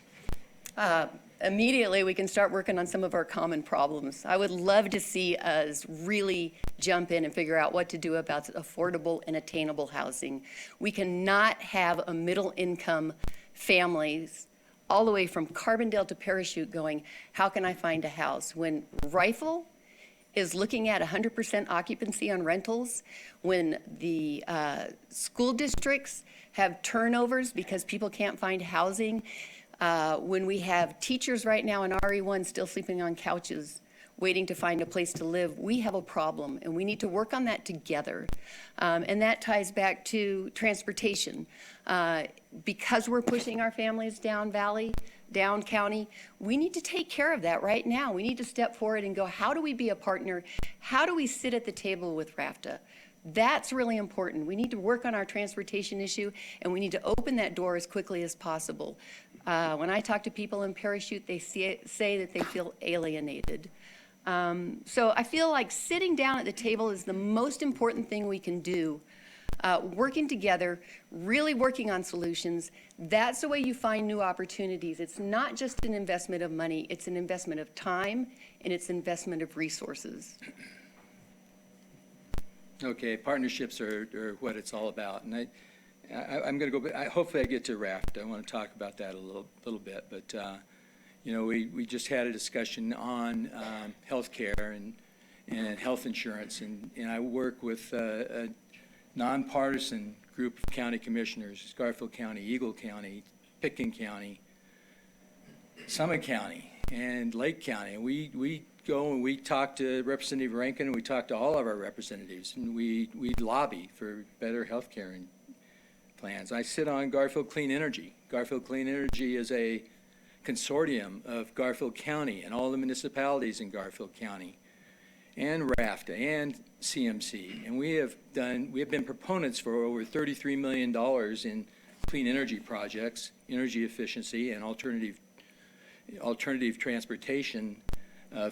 Immediately, we can start working on some of our common problems. I would love to see us really jump in and figure out what to do about affordable and attainable housing. We cannot have a middle-income families all the way from Carbondale to Parachute going, how can I find a house? When Rifle is looking at 100% occupancy on rentals, when the school districts have turnovers because people can't find housing, when we have teachers right now in RE1 still sleeping on couches waiting to find a place to live, we have a problem, and we need to work on that together. And that ties back to transportation. Because we're pushing our families down valley, down county, we need to take care of that right now. We need to step forward and go, how do we be a partner? How do we sit at the table with RAFTA? That's really important. We need to work on our transportation issue, and we need to open that door as quickly as possible. When I talk to people in Parachute, they say that they feel alienated. So I feel like sitting down at the table is the most important thing we can do. Working together, really working on solutions, that's the way you find new opportunities. It's not just an investment of money, it's an investment of time, and it's an investment of resources. Okay, partnerships are what it's all about. And I'm going to go, hopefully I get to RAFT. I want to talk about that a little bit. But, we just had a discussion on health care and health insurance. And I work with a nonpartisan group of county commissioners, Garfield County, Eagle County, Pitkin County, Summit County, and Lake County. And we go and we talk to Representative Rankin, and we talk to all of our representatives, and we lobby for better health care plans. I sit on Garfield Clean Energy. Garfield Clean Energy is a consortium of Garfield County and all the municipalities in Garfield County, and RAFTA and CMC, and we have been proponents for over $33 million in clean energy projects, energy efficiency, and alternative transportation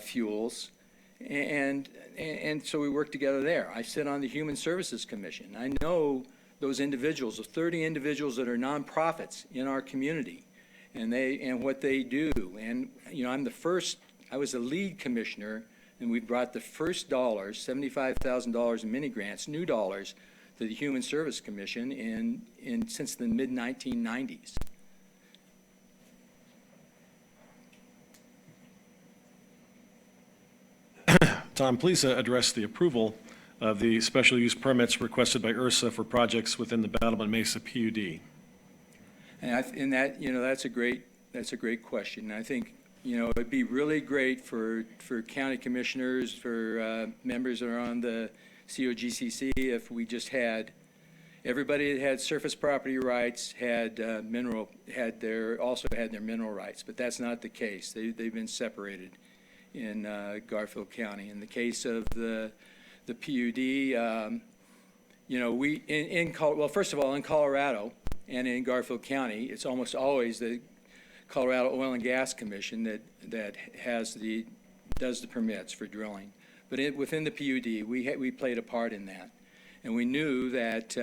fuels, and so we work together there. I sit on the Human Services Commission. I know those individuals, the 30 individuals that are nonprofits in our community, and what they do. And I was the lead commissioner, and we brought the first dollars, $75,000 in mini grants, new dollars, to the Human Service Commission since the mid-1990s. Tom, please address the approval of the special use permits requested by URSA for projects within the Battleman Mesa PUD. And that's a great question. I think it'd be really great for county commissioners, for members that are on the COGCC if we just had everybody that had surface property rights also had their mineral rights, but that's not the case. They've been separated in Garfield County. In the case of the PUD, first of all, in Colorado and in Garfield County, it's almost always the Colorado Oil and Gas Commission that does the permits for drilling. But within the PUD, we played a part in that. And we knew that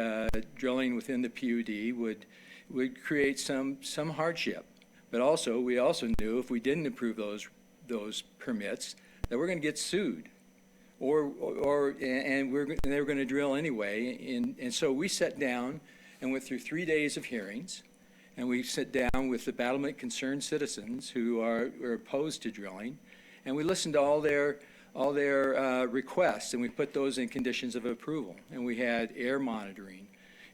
drilling within the PUD would create some hardship. But we also knew if we didn't approve those permits, that we're going to get sued, and they were going to drill anyway. And so we sat down and went through 3 days of hearings, and we sat down with the battlement concerned citizens who are opposed to drilling, and we listened to all their requests, and we put those in conditions of approval. And we had air monitoring,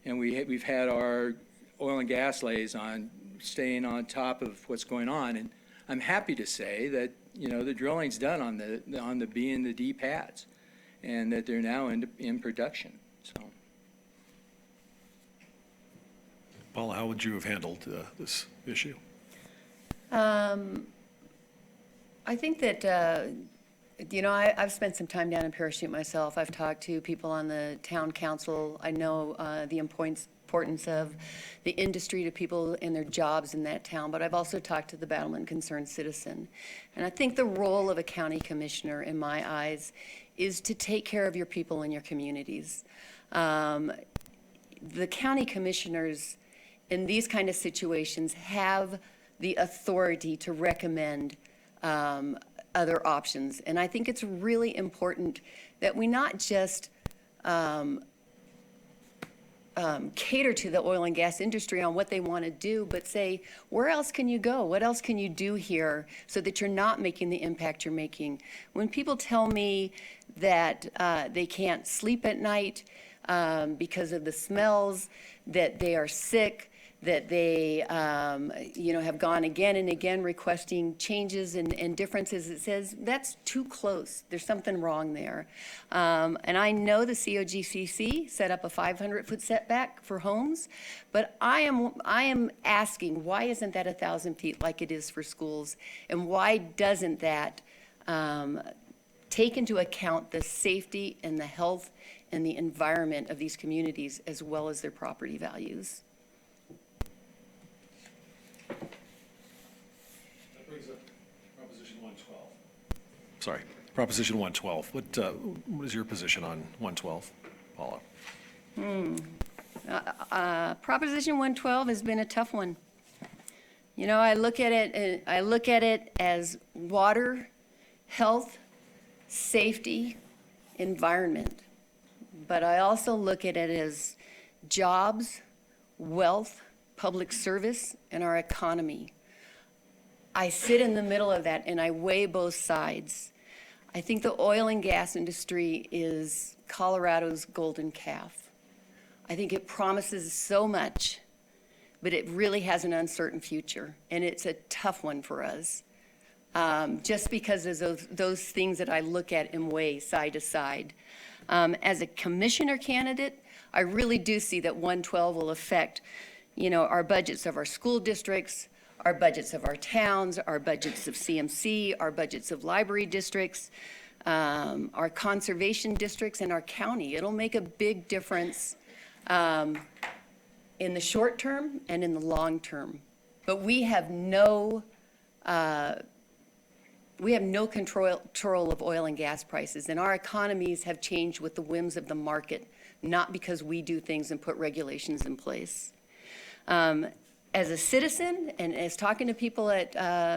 and we've had our oil and gas liaison staying on top of what's going on. And I'm happy to say that the drilling's done on the B and the D pads, and that they're now in production. So, Paula, how would you have handled this issue? I think that, I've spent some time down in Parachute myself. I've talked to people on the town council. I know the importance of the industry to people in their jobs in that town, but I've also talked to the battlement concerned citizen. And I think the role of a county commissioner, in my eyes, is to take care of your people in your communities. The county commissioners in these kind of situations have the authority to recommend other options. And I think it's really important that we not just cater to the oil and gas industry on what they want to do, but say, where else can you go? What else can you do here so that you're not making the impact you're making? When people tell me that they can't sleep at night because of the smells, that they are sick, that they, have gone again and again requesting changes and differences, it says that's too close. There's something wrong there. And I know the COGCC set up a 500-foot setback for homes, but I am asking, why isn't that 1,000 feet like it is for schools? And why doesn't that take into account the safety and the health and the environment of these communities as well as their property values? Sorry, Proposition 112. What is your position on 112, Paula? Proposition 112 has been a tough one. I look at it as water, health, safety, environment. But I also look at it as jobs, wealth, public service, and our economy. I sit in the middle of that and I weigh both sides. I think the oil and gas industry is Colorado's golden calf. I think it promises so much, but it really has an uncertain future, and it's a tough one for us. Just because of those things that I look at and weigh side to side. As a commissioner candidate, I really do see that 112 will affect, our budgets of our school districts, our budgets of our towns, our budgets of CMC, our budgets of library districts, our conservation districts, and our county. It'll make a big difference in the short term and in the long term. But we have no control of oil and gas prices, and our economies have changed with the whims of the market, not because we do things and put regulations in place. As a citizen and as talking to people at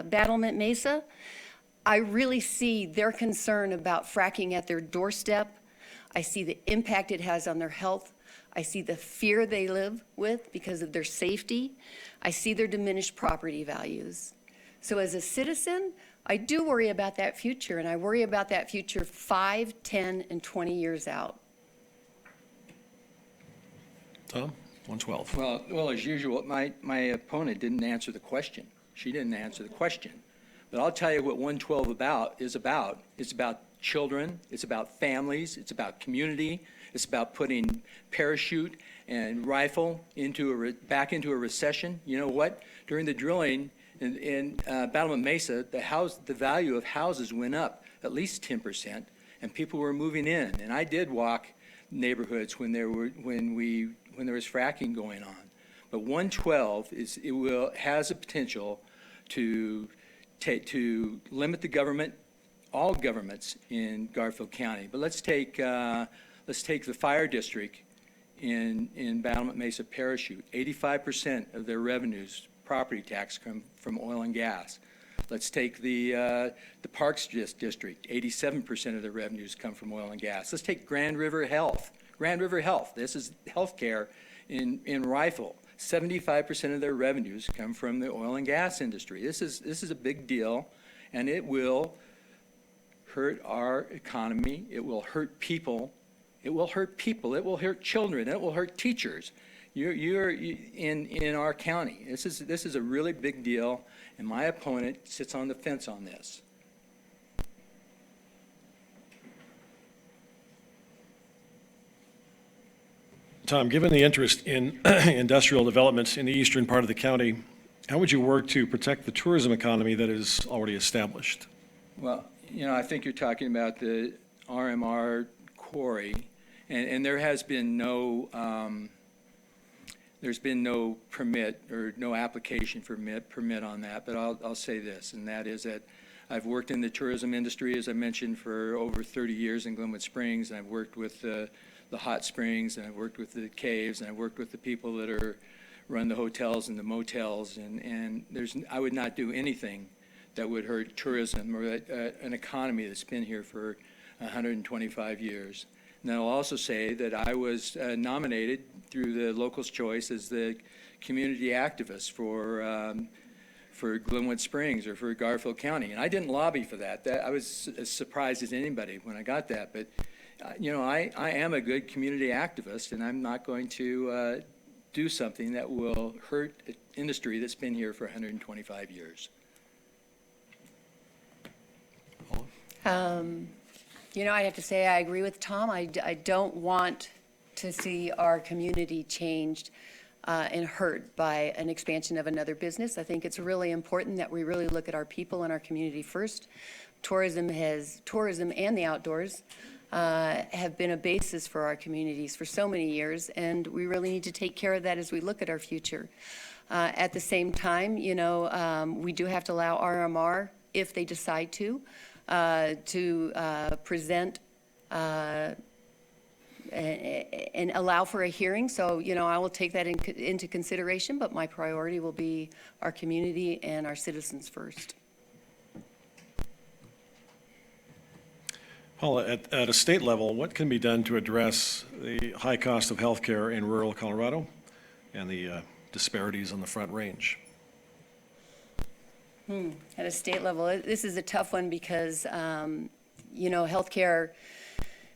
Battlement Mesa, I really see their concern about fracking at their doorstep. I see the impact it has on their health. I see the fear they live with because of their safety. I see their diminished property values. So as a citizen, I do worry about that future, and I worry about that future 5, 10, and 20 years out. Tom, 112. Well, as usual, my opponent didn't answer the question. She didn't answer the question. But I'll tell you what 112 is about. It's about children, it's about families, it's about community, it's about putting parachute and rifle back into a recession. You know what? During the drilling in Battlement Mesa, the value of houses went up at least 10%, and people were moving in. And I did walk neighborhoods when there was fracking going on. But 112 has a potential to limit the government, all governments in Garfield County. But let's take the fire district in Battlement Mesa Parachute. 85% of their revenues, property tax, come from oil and gas. Let's take the Parks District. 87% of their revenues come from oil and gas. Let's take Grand River Health. Grand River Health. This is healthcare in Rifle. 75% of their revenues come from the oil and gas industry. This is a big deal, and it will hurt our economy. It will hurt people. It will hurt people. It will hurt children. It will hurt teachers. You're in our county. This is a really big deal, and my opponent sits on the fence on this. Tom, given the interest in industrial developments in the eastern part of the county, how would you work to protect the tourism economy that is already established? Well, I think you're talking about the RMR quarry, and there has been no permit or no application for permit on that. But I'll say this, and that is that I've worked in the tourism industry, as I mentioned, for over 30 years in Glenwood Springs, and I've worked with the hot springs, and I've worked with the caves, and I've worked with the people that run the hotels and the motels, and I would not do anything that would hurt tourism or an economy that's been here for 125 years. And I'll also say that I was nominated through the Locals' Choice as the community activist for Glenwood Springs or for Garfield County, and I didn't lobby for that. I was as surprised as anybody when I got that, but I am a good community activist, and I'm not going to do something that will hurt an industry that's been here for 125 years. I have to say I agree with Tom. I don't want to see our community changed and hurt by an expansion of another business. I think it's really important that we really look at our people and our community first. Tourism and the outdoors have been a basis for our communities for so many years, and we really need to take care of that as we look at our future. At the same time, we do have to allow RMR, if they decide to present and allow for a hearing. So, I will take that into consideration, but my priority will be our community and our citizens first. Paul, at a state level, what can be done to address the high cost of health care in rural Colorado and the disparities on the Front Range? At a state level, this is a tough one because, healthcare,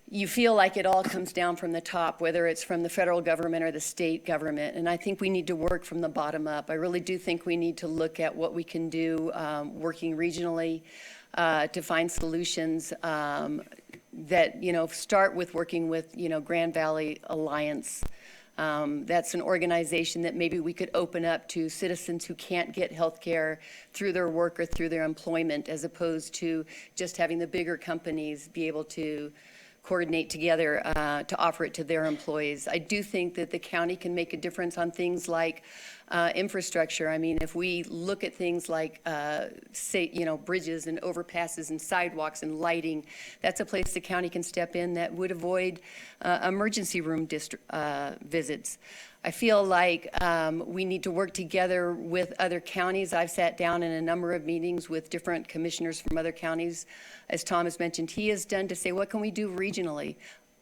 you feel like it all comes down from the top, whether it's from the federal government or the state government. And I think we need to work from the bottom up. I really do think we need to look at what we can do working regionally to find solutions that, start with working with, Grand Valley Alliance. That's an organization that maybe we could open up to citizens who can't get health care through their work or through their employment, as opposed to just having the bigger companies be able to coordinate together to offer it to their employees. I do think that the county can make a difference on things like infrastructure. I mean, if we look at things like, bridges and overpasses and sidewalks and lighting, that's a place the county can step in that would avoid emergency room visits. I feel like we need to work together with other counties. I've sat down in a number of meetings with different commissioners from other counties, as Tom has mentioned he has done, to say, what can we do regionally?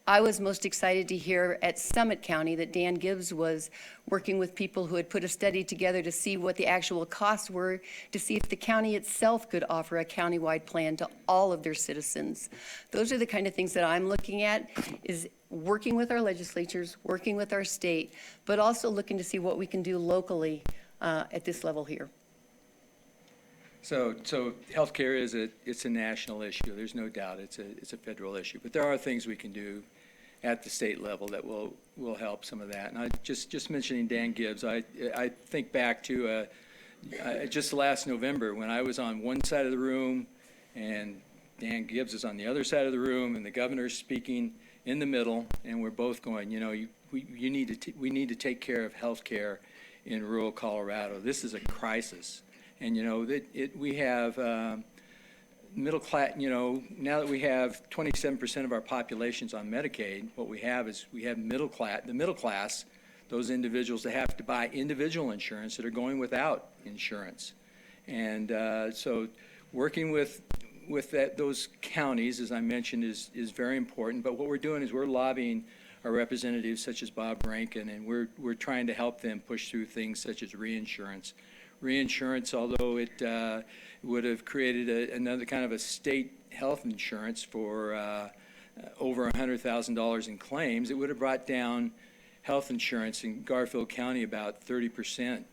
I was most excited to hear at Summit County that Dan Gibbs was working with people who had put a study together to see what the actual costs were, to see if the county itself could offer a countywide plan to all of their citizens. Those are the kind of things that I'm looking at, is working with our legislatures, working with our state, but also looking to see what we can do locally at this level here. So healthcare it's a national issue. There's no doubt it's a federal issue. But there are things we can do at the state level that will help some of that. And I just mentioning Dan Gibbs, I think back to just last November when I was on one side of the room and Dan Gibbs is on the other side of the room and the governor's speaking in the middle, and we're both going, we need to take care of healthcare in rural Colorado. This is a crisis. And, we have middle class, now that we have 27% of our populations on Medicaid, what we have is we have the middle class, those individuals that have to buy individual insurance that are going without insurance. And so working with those counties, as I mentioned, is very important. But what we're doing is we're lobbying our representatives such as Bob Rankin, and we're trying to help them push through things such as reinsurance. Reinsurance, although it would have created another kind of a state health insurance for over $100,000 in claims, it would have brought down health insurance in Garfield County about 30%.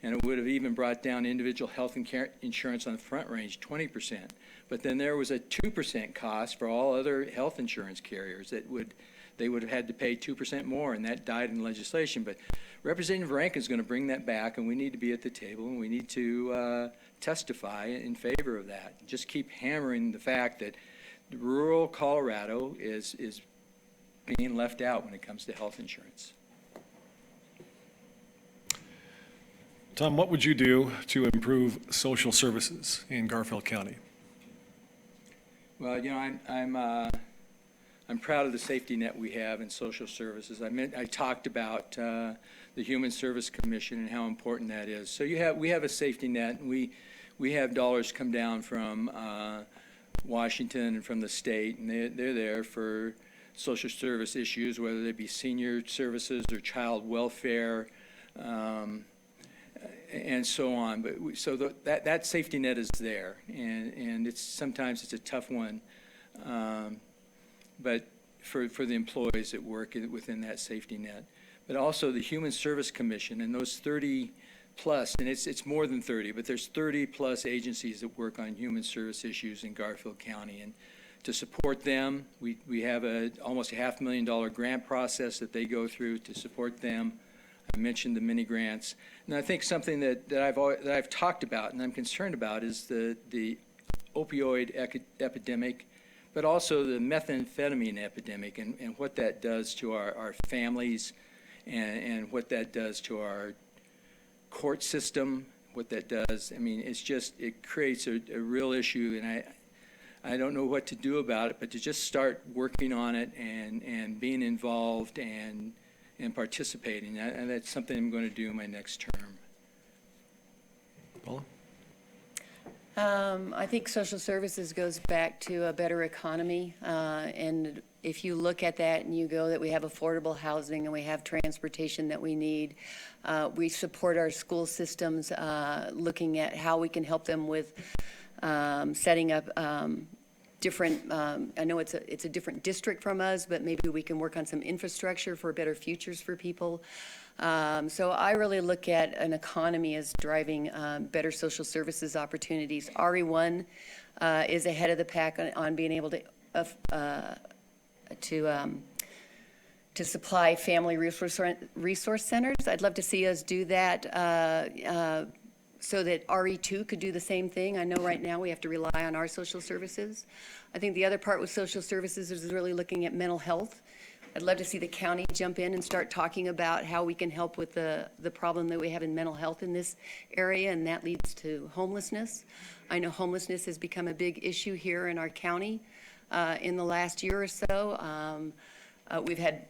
And it would have even brought down individual health insurance on the Front Range 20%. But then there was a 2% cost for all other health insurance carriers they would have had to pay 2% more, and that died in legislation. But Representative Rankin is going to bring that back, and we need to be at the table, and we need to testify in favor of that. Just keep hammering the fact that rural Colorado is being left out when it comes to health insurance. Tom, what would you do to improve social services in Garfield County? Well, I'm proud of the safety net we have in social services. I talked about the Human Service Commission and how important that is. So we have a safety net, and we have dollars come down from Washington and from the state, and they're there for social service issues, whether they be senior services or child welfare, and so on. But that safety net is there, and sometimes it's a tough one. But for the employees that work within that safety net. But also the Human Service Commission and those 30 plus, and it's more than 30, but there's 30 plus agencies that work on human service issues in Garfield County. And to support them, we have almost a $500,000 grant process that they go through to support them. I mentioned the mini grants. And I think something that I've talked about and I'm concerned about is the opioid epidemic, but also the methamphetamine epidemic and what that does to our families and what that does to our court system, what that does. I mean, it creates a real issue, and I don't know what to do about it, but to just start working on it and being involved and participating. And that's something I'm going to do in my next term. Paula? I think social services goes back to a better economy, and if you look at that and you go that we have affordable housing and we have transportation that we need, we support our school systems, looking at how we can help them with setting up different, I know it's a different district from us, but maybe we can work on some infrastructure for better futures for people. So I really look at an economy as driving better social services opportunities. RE1 is ahead of the pack on being able to supply family resource centers. I'd love to see us do that so that RE2 could do the same thing. I know right now we have to rely on our social services. I think the other part with social services is really looking at mental health. I'd love to see the county jump in and start talking about how we can help with the problem that we have in mental health in this area, and that leads to homelessness. I know homelessness has become a big issue here in our county in the last year or so. We've had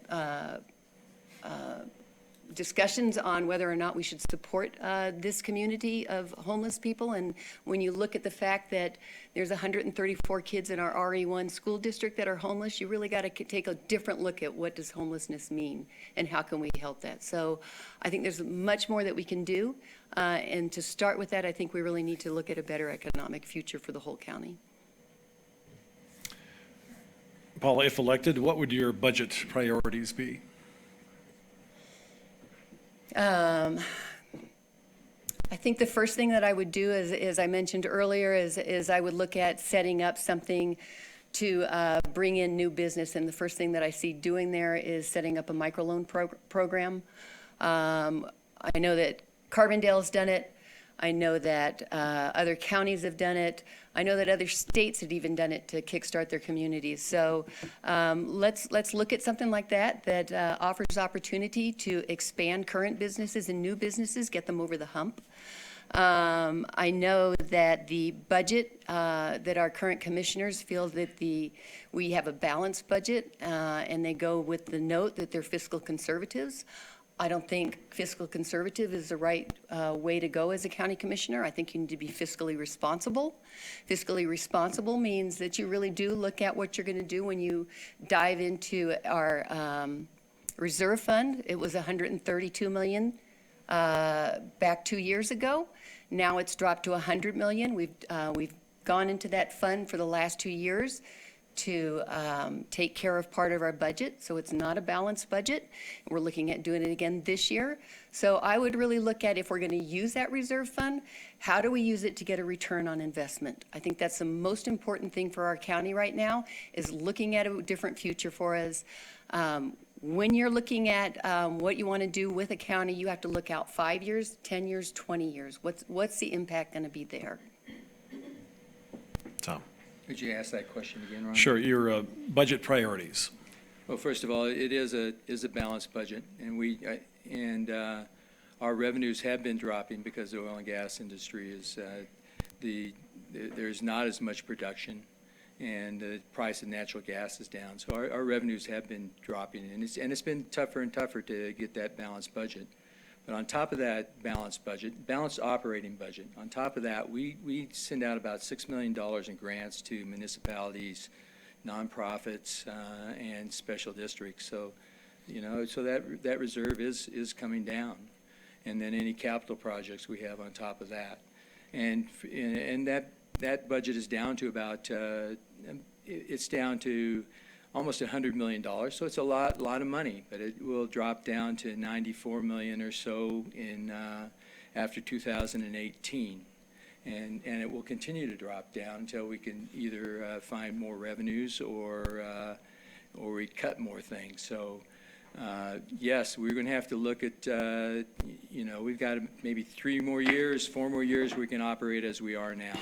discussions on whether or not we should support this community of homeless people. And when you look at the fact that there's 134 kids in our RE1 school district that are homeless, you really got to take a different look at what does homelessness mean and how can we help that. So I think there's much more that we can do. And to start with that, I think we really need to look at a better economic future for the whole county. Paula, if elected, what would your budget priorities be? I think the first thing that I would do, as I mentioned earlier, is I would look at setting up something to bring in new business. And the first thing that I see doing there is setting up a microloan program. I know that Carbondale's done it. I know that other counties have done it. I know that other states have even done it to kickstart their communities. So let's look at something like that offers opportunity to expand current businesses and new businesses, get them over the hump. I know that the budget that our current commissioners feel that we have a balanced budget, and they go with the note that they're fiscal conservatives. I don't think fiscal conservative is the right way to go as a county commissioner. I think you need to be fiscally responsible. Fiscally responsible means that you really do look at what you're going to do when you dive into our reserve fund. It was $132 million back 2 years ago. Now it's dropped to $100 million. We've gone into that fund for the last 2 years to take care of part of our budget, so it's not a balanced budget. We're looking at doing it again this year. So I would really look at, if we're going to use that reserve fund, how do we use it to get a return on investment? I think that's the most important thing for our county right now, is looking at a different future for us. When you're looking at what you want to do with a county, you have to look out 5 years, 10 years, 20 years. What's the impact going to be there? Tom. Could you ask that question again, Ron? Sure, your budget priorities. Well, first of all, it is a balanced budget, and our revenues have been dropping because the oil and gas industry is there's not as much production, and the price of natural gas is down. So our revenues have been dropping, and it's been tougher and tougher to get that balanced budget. But on top of that balanced operating budget, on top of that, we send out about $6 million in grants to municipalities, nonprofits, and special districts. So, so that reserve is coming down. And then any capital projects we have on top of that. And that budget is down to about, it's down to almost $100 million, so it's a lot of money, but it will drop down to $94 million or so after 2018, and it will continue to drop down until we can either find more revenues or we cut more things. So yes, we're going to have to look at we've got maybe 4 more years we can operate as we are now,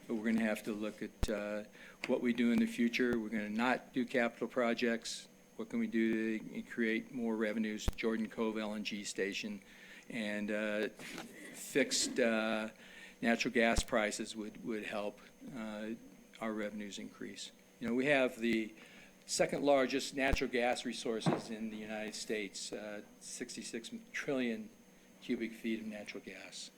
but we're going to have to look at what we do in the future. We're going to not do capital projects. What can we do to create more revenues? Jordan Cove LNG station, and fixed natural gas prices would help our revenues increase. We have the second largest natural gas resources in the United States, 66 trillion cubic feet of natural gas.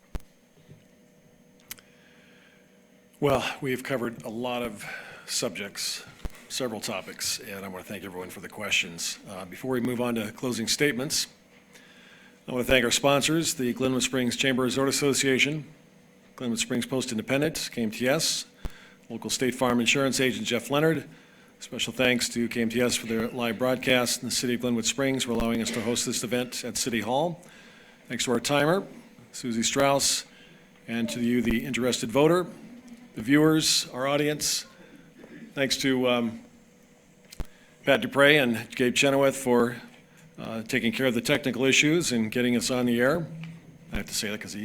Well, we've covered a lot of subjects, several topics, and I want to thank everyone for the questions. Before we move on to closing statements, I want to thank our sponsors, the Glenwood Springs Chamber Resort Association, Glenwood Springs Post-Independent, KMTS, local State Farm Insurance agent Jeff Leonard. Special thanks to KMTS for their live broadcast, and the City of Glenwood Springs for allowing us to host this event at City Hall. Thanks to our timer, Susie Strauss, and to you, the interested voter, the viewers, our audience. Thanks to Pat Dupre and Gabe Chenoweth for taking care of the technical issues and getting us on the air. I have to say that because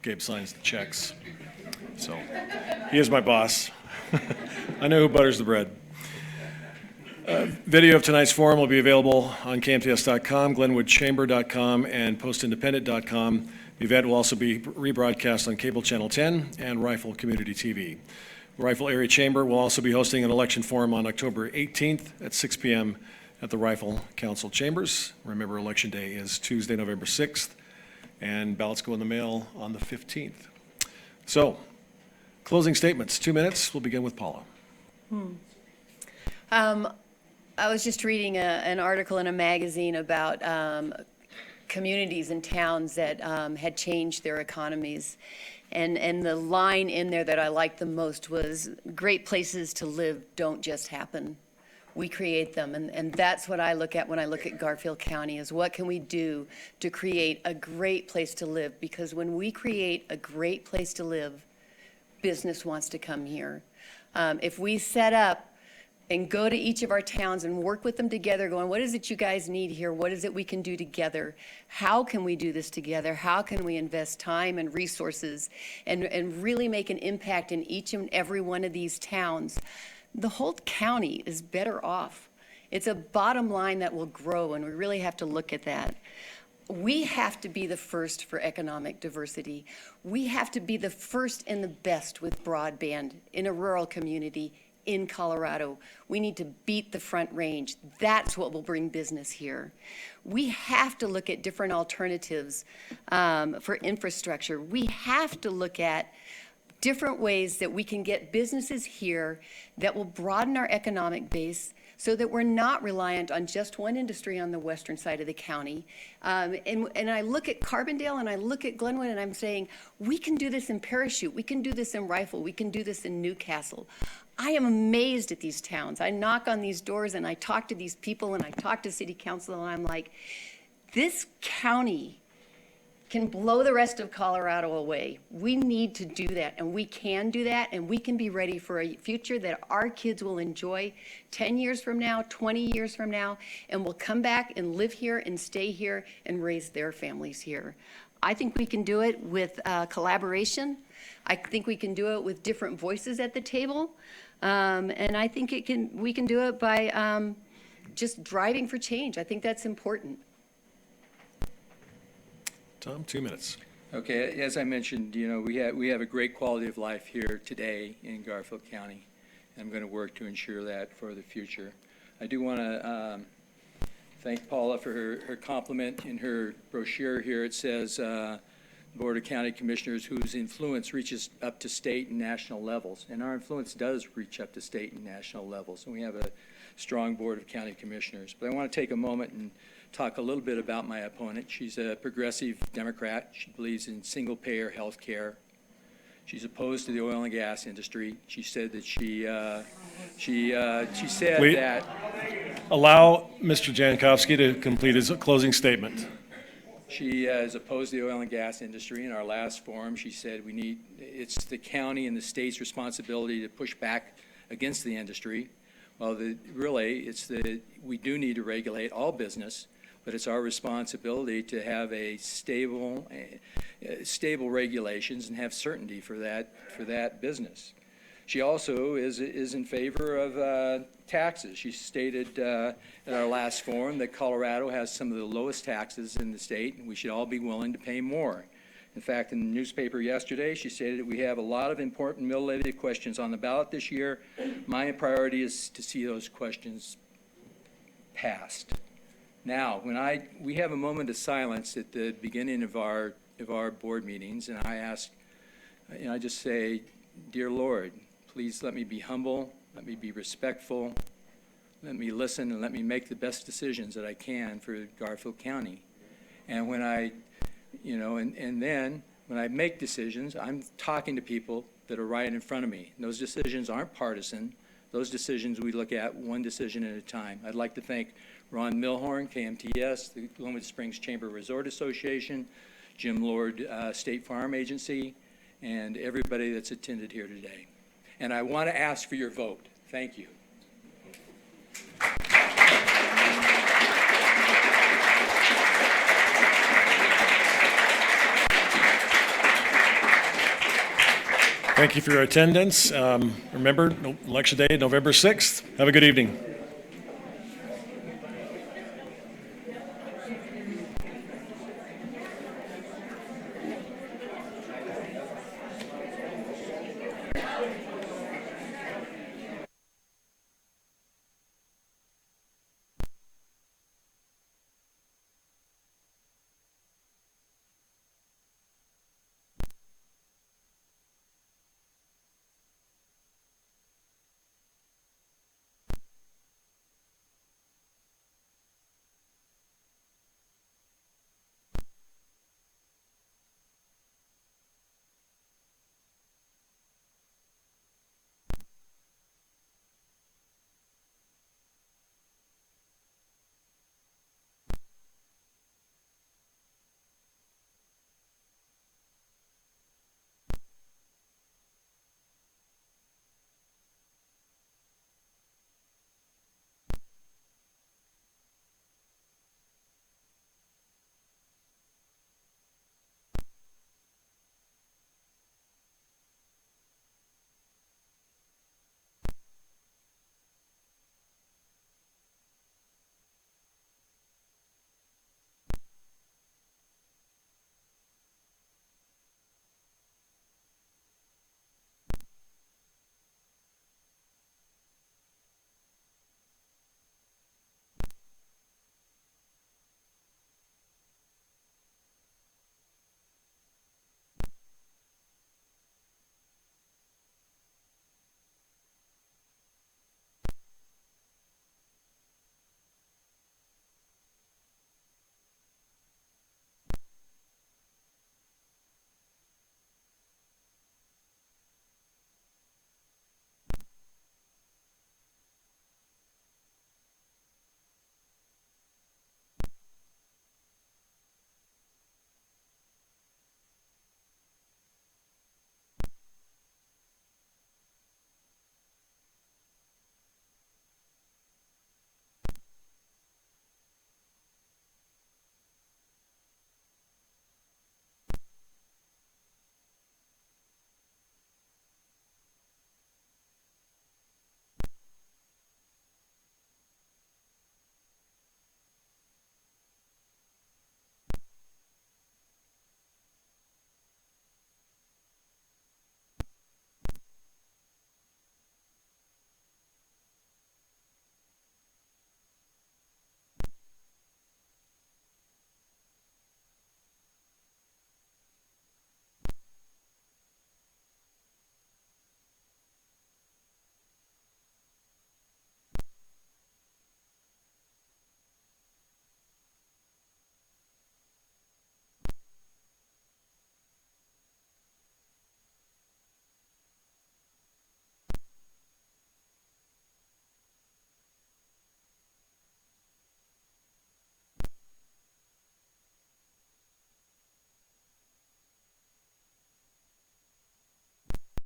Gabe signs the checks. So he is my boss. I know who butters the bread. Video of tonight's forum will be available on KMTS.com, GlenwoodChamber.com, and PostIndependent.com. The event will also be rebroadcast on Cable Channel 10 and Rifle Community TV. The Rifle Area Chamber will also be hosting an election forum on October 18th at 6 p.m. at the Rifle Council Chambers. Remember, Election Day is Tuesday, November 6th, and ballots go in the mail on the 15th. So, closing statements, 2 minutes. We'll begin with Paula. I was just reading an article in a magazine about communities and towns that had changed their economies. And the line in there that I liked the most was, great places to live don't just happen. we create them. And that's what I look at when I look at Garfield County, is what can we do to create a great place to live? Because when we create a great place to live, business wants to come here. If we set up and go to each of our towns and work with them together, going, what is it you guys need here? What is it we can do together? How can we do this together? How can we invest time and resources and really make an impact in each and every one of these towns? The whole county is better off. It's a bottom line that will grow, and we really have to look at that. We have to be the first for economic diversity. We have to be the first and the best with broadband in a rural community in Colorado. We need to beat the Front Range. That's what will bring business here. We have to look at different alternatives for infrastructure. We have to look at different ways that we can get businesses here that will broaden our economic base so that we're not reliant on just one industry on the western side of the county. And I look at Carbondale and I look at Glenwood and I'm saying, we can do this in Parachute, we can do this in Rifle, we can do this in Newcastle. I am amazed at these towns. I knock on these doors and I talk to these people and I talk to city council and I'm like, this county can blow the rest of Colorado away. We need to do that, and we can do that, and we can be ready for a future that our kids will enjoy 10 years from now, 20 years from now, and will come back and live here and stay here and raise their families here. I think we can do it with collaboration. I think we can do it with different voices at the table, and I think we can do it by just driving for change. I think that's important. Tom, 2 minutes. Okay, as I mentioned, we have a great quality of life here today in Garfield County. I'm going to work to ensure that for the future. I do want to thank Paula for her compliment. In her brochure here, it says Board of County Commissioners whose influence reaches up to state and national levels. And our influence does reach up to state and national levels. And we have a strong Board of County Commissioners. But I want to take a moment and talk a little bit about my opponent. She's a progressive Democrat. She believes in single-payer health care. She's opposed to the oil and gas industry. She said that she said Wait. that. Allow Mr. Jankowski to complete his closing statement. She is opposed to the oil and gas industry. In our last forum, she said it's the county and the state's responsibility to push back against the industry. Well, we do need to regulate all business, but it's our responsibility to have a stable regulations and have certainty for that business. She also is in favor of taxes. She stated at our last forum that Colorado has some of the lowest taxes in the state, and we should all be willing to pay more. In fact, in the newspaper yesterday, she stated that we have a lot of important mill levy questions on the ballot this year. My priority is to see those questions passed. Now, we have a moment of silence at the beginning of our board meetings, and I just say, dear Lord, please let me be humble, let me be respectful, let me listen, and let me make the best decisions that I can for Garfield County. And then when I make decisions, I'm talking to people that are right in front of me. And those decisions aren't partisan. Those decisions we look at one decision at a time. I'd like to thank Ron Milhorn, KMTS, the Glenwood Springs Chamber Resort Association, Jim Lord State Farm Agency, and everybody that's attended here today. And I want to ask for your vote. Thank you. Thank you for your attendance. Remember, Election Day, November 6th. Have a good evening.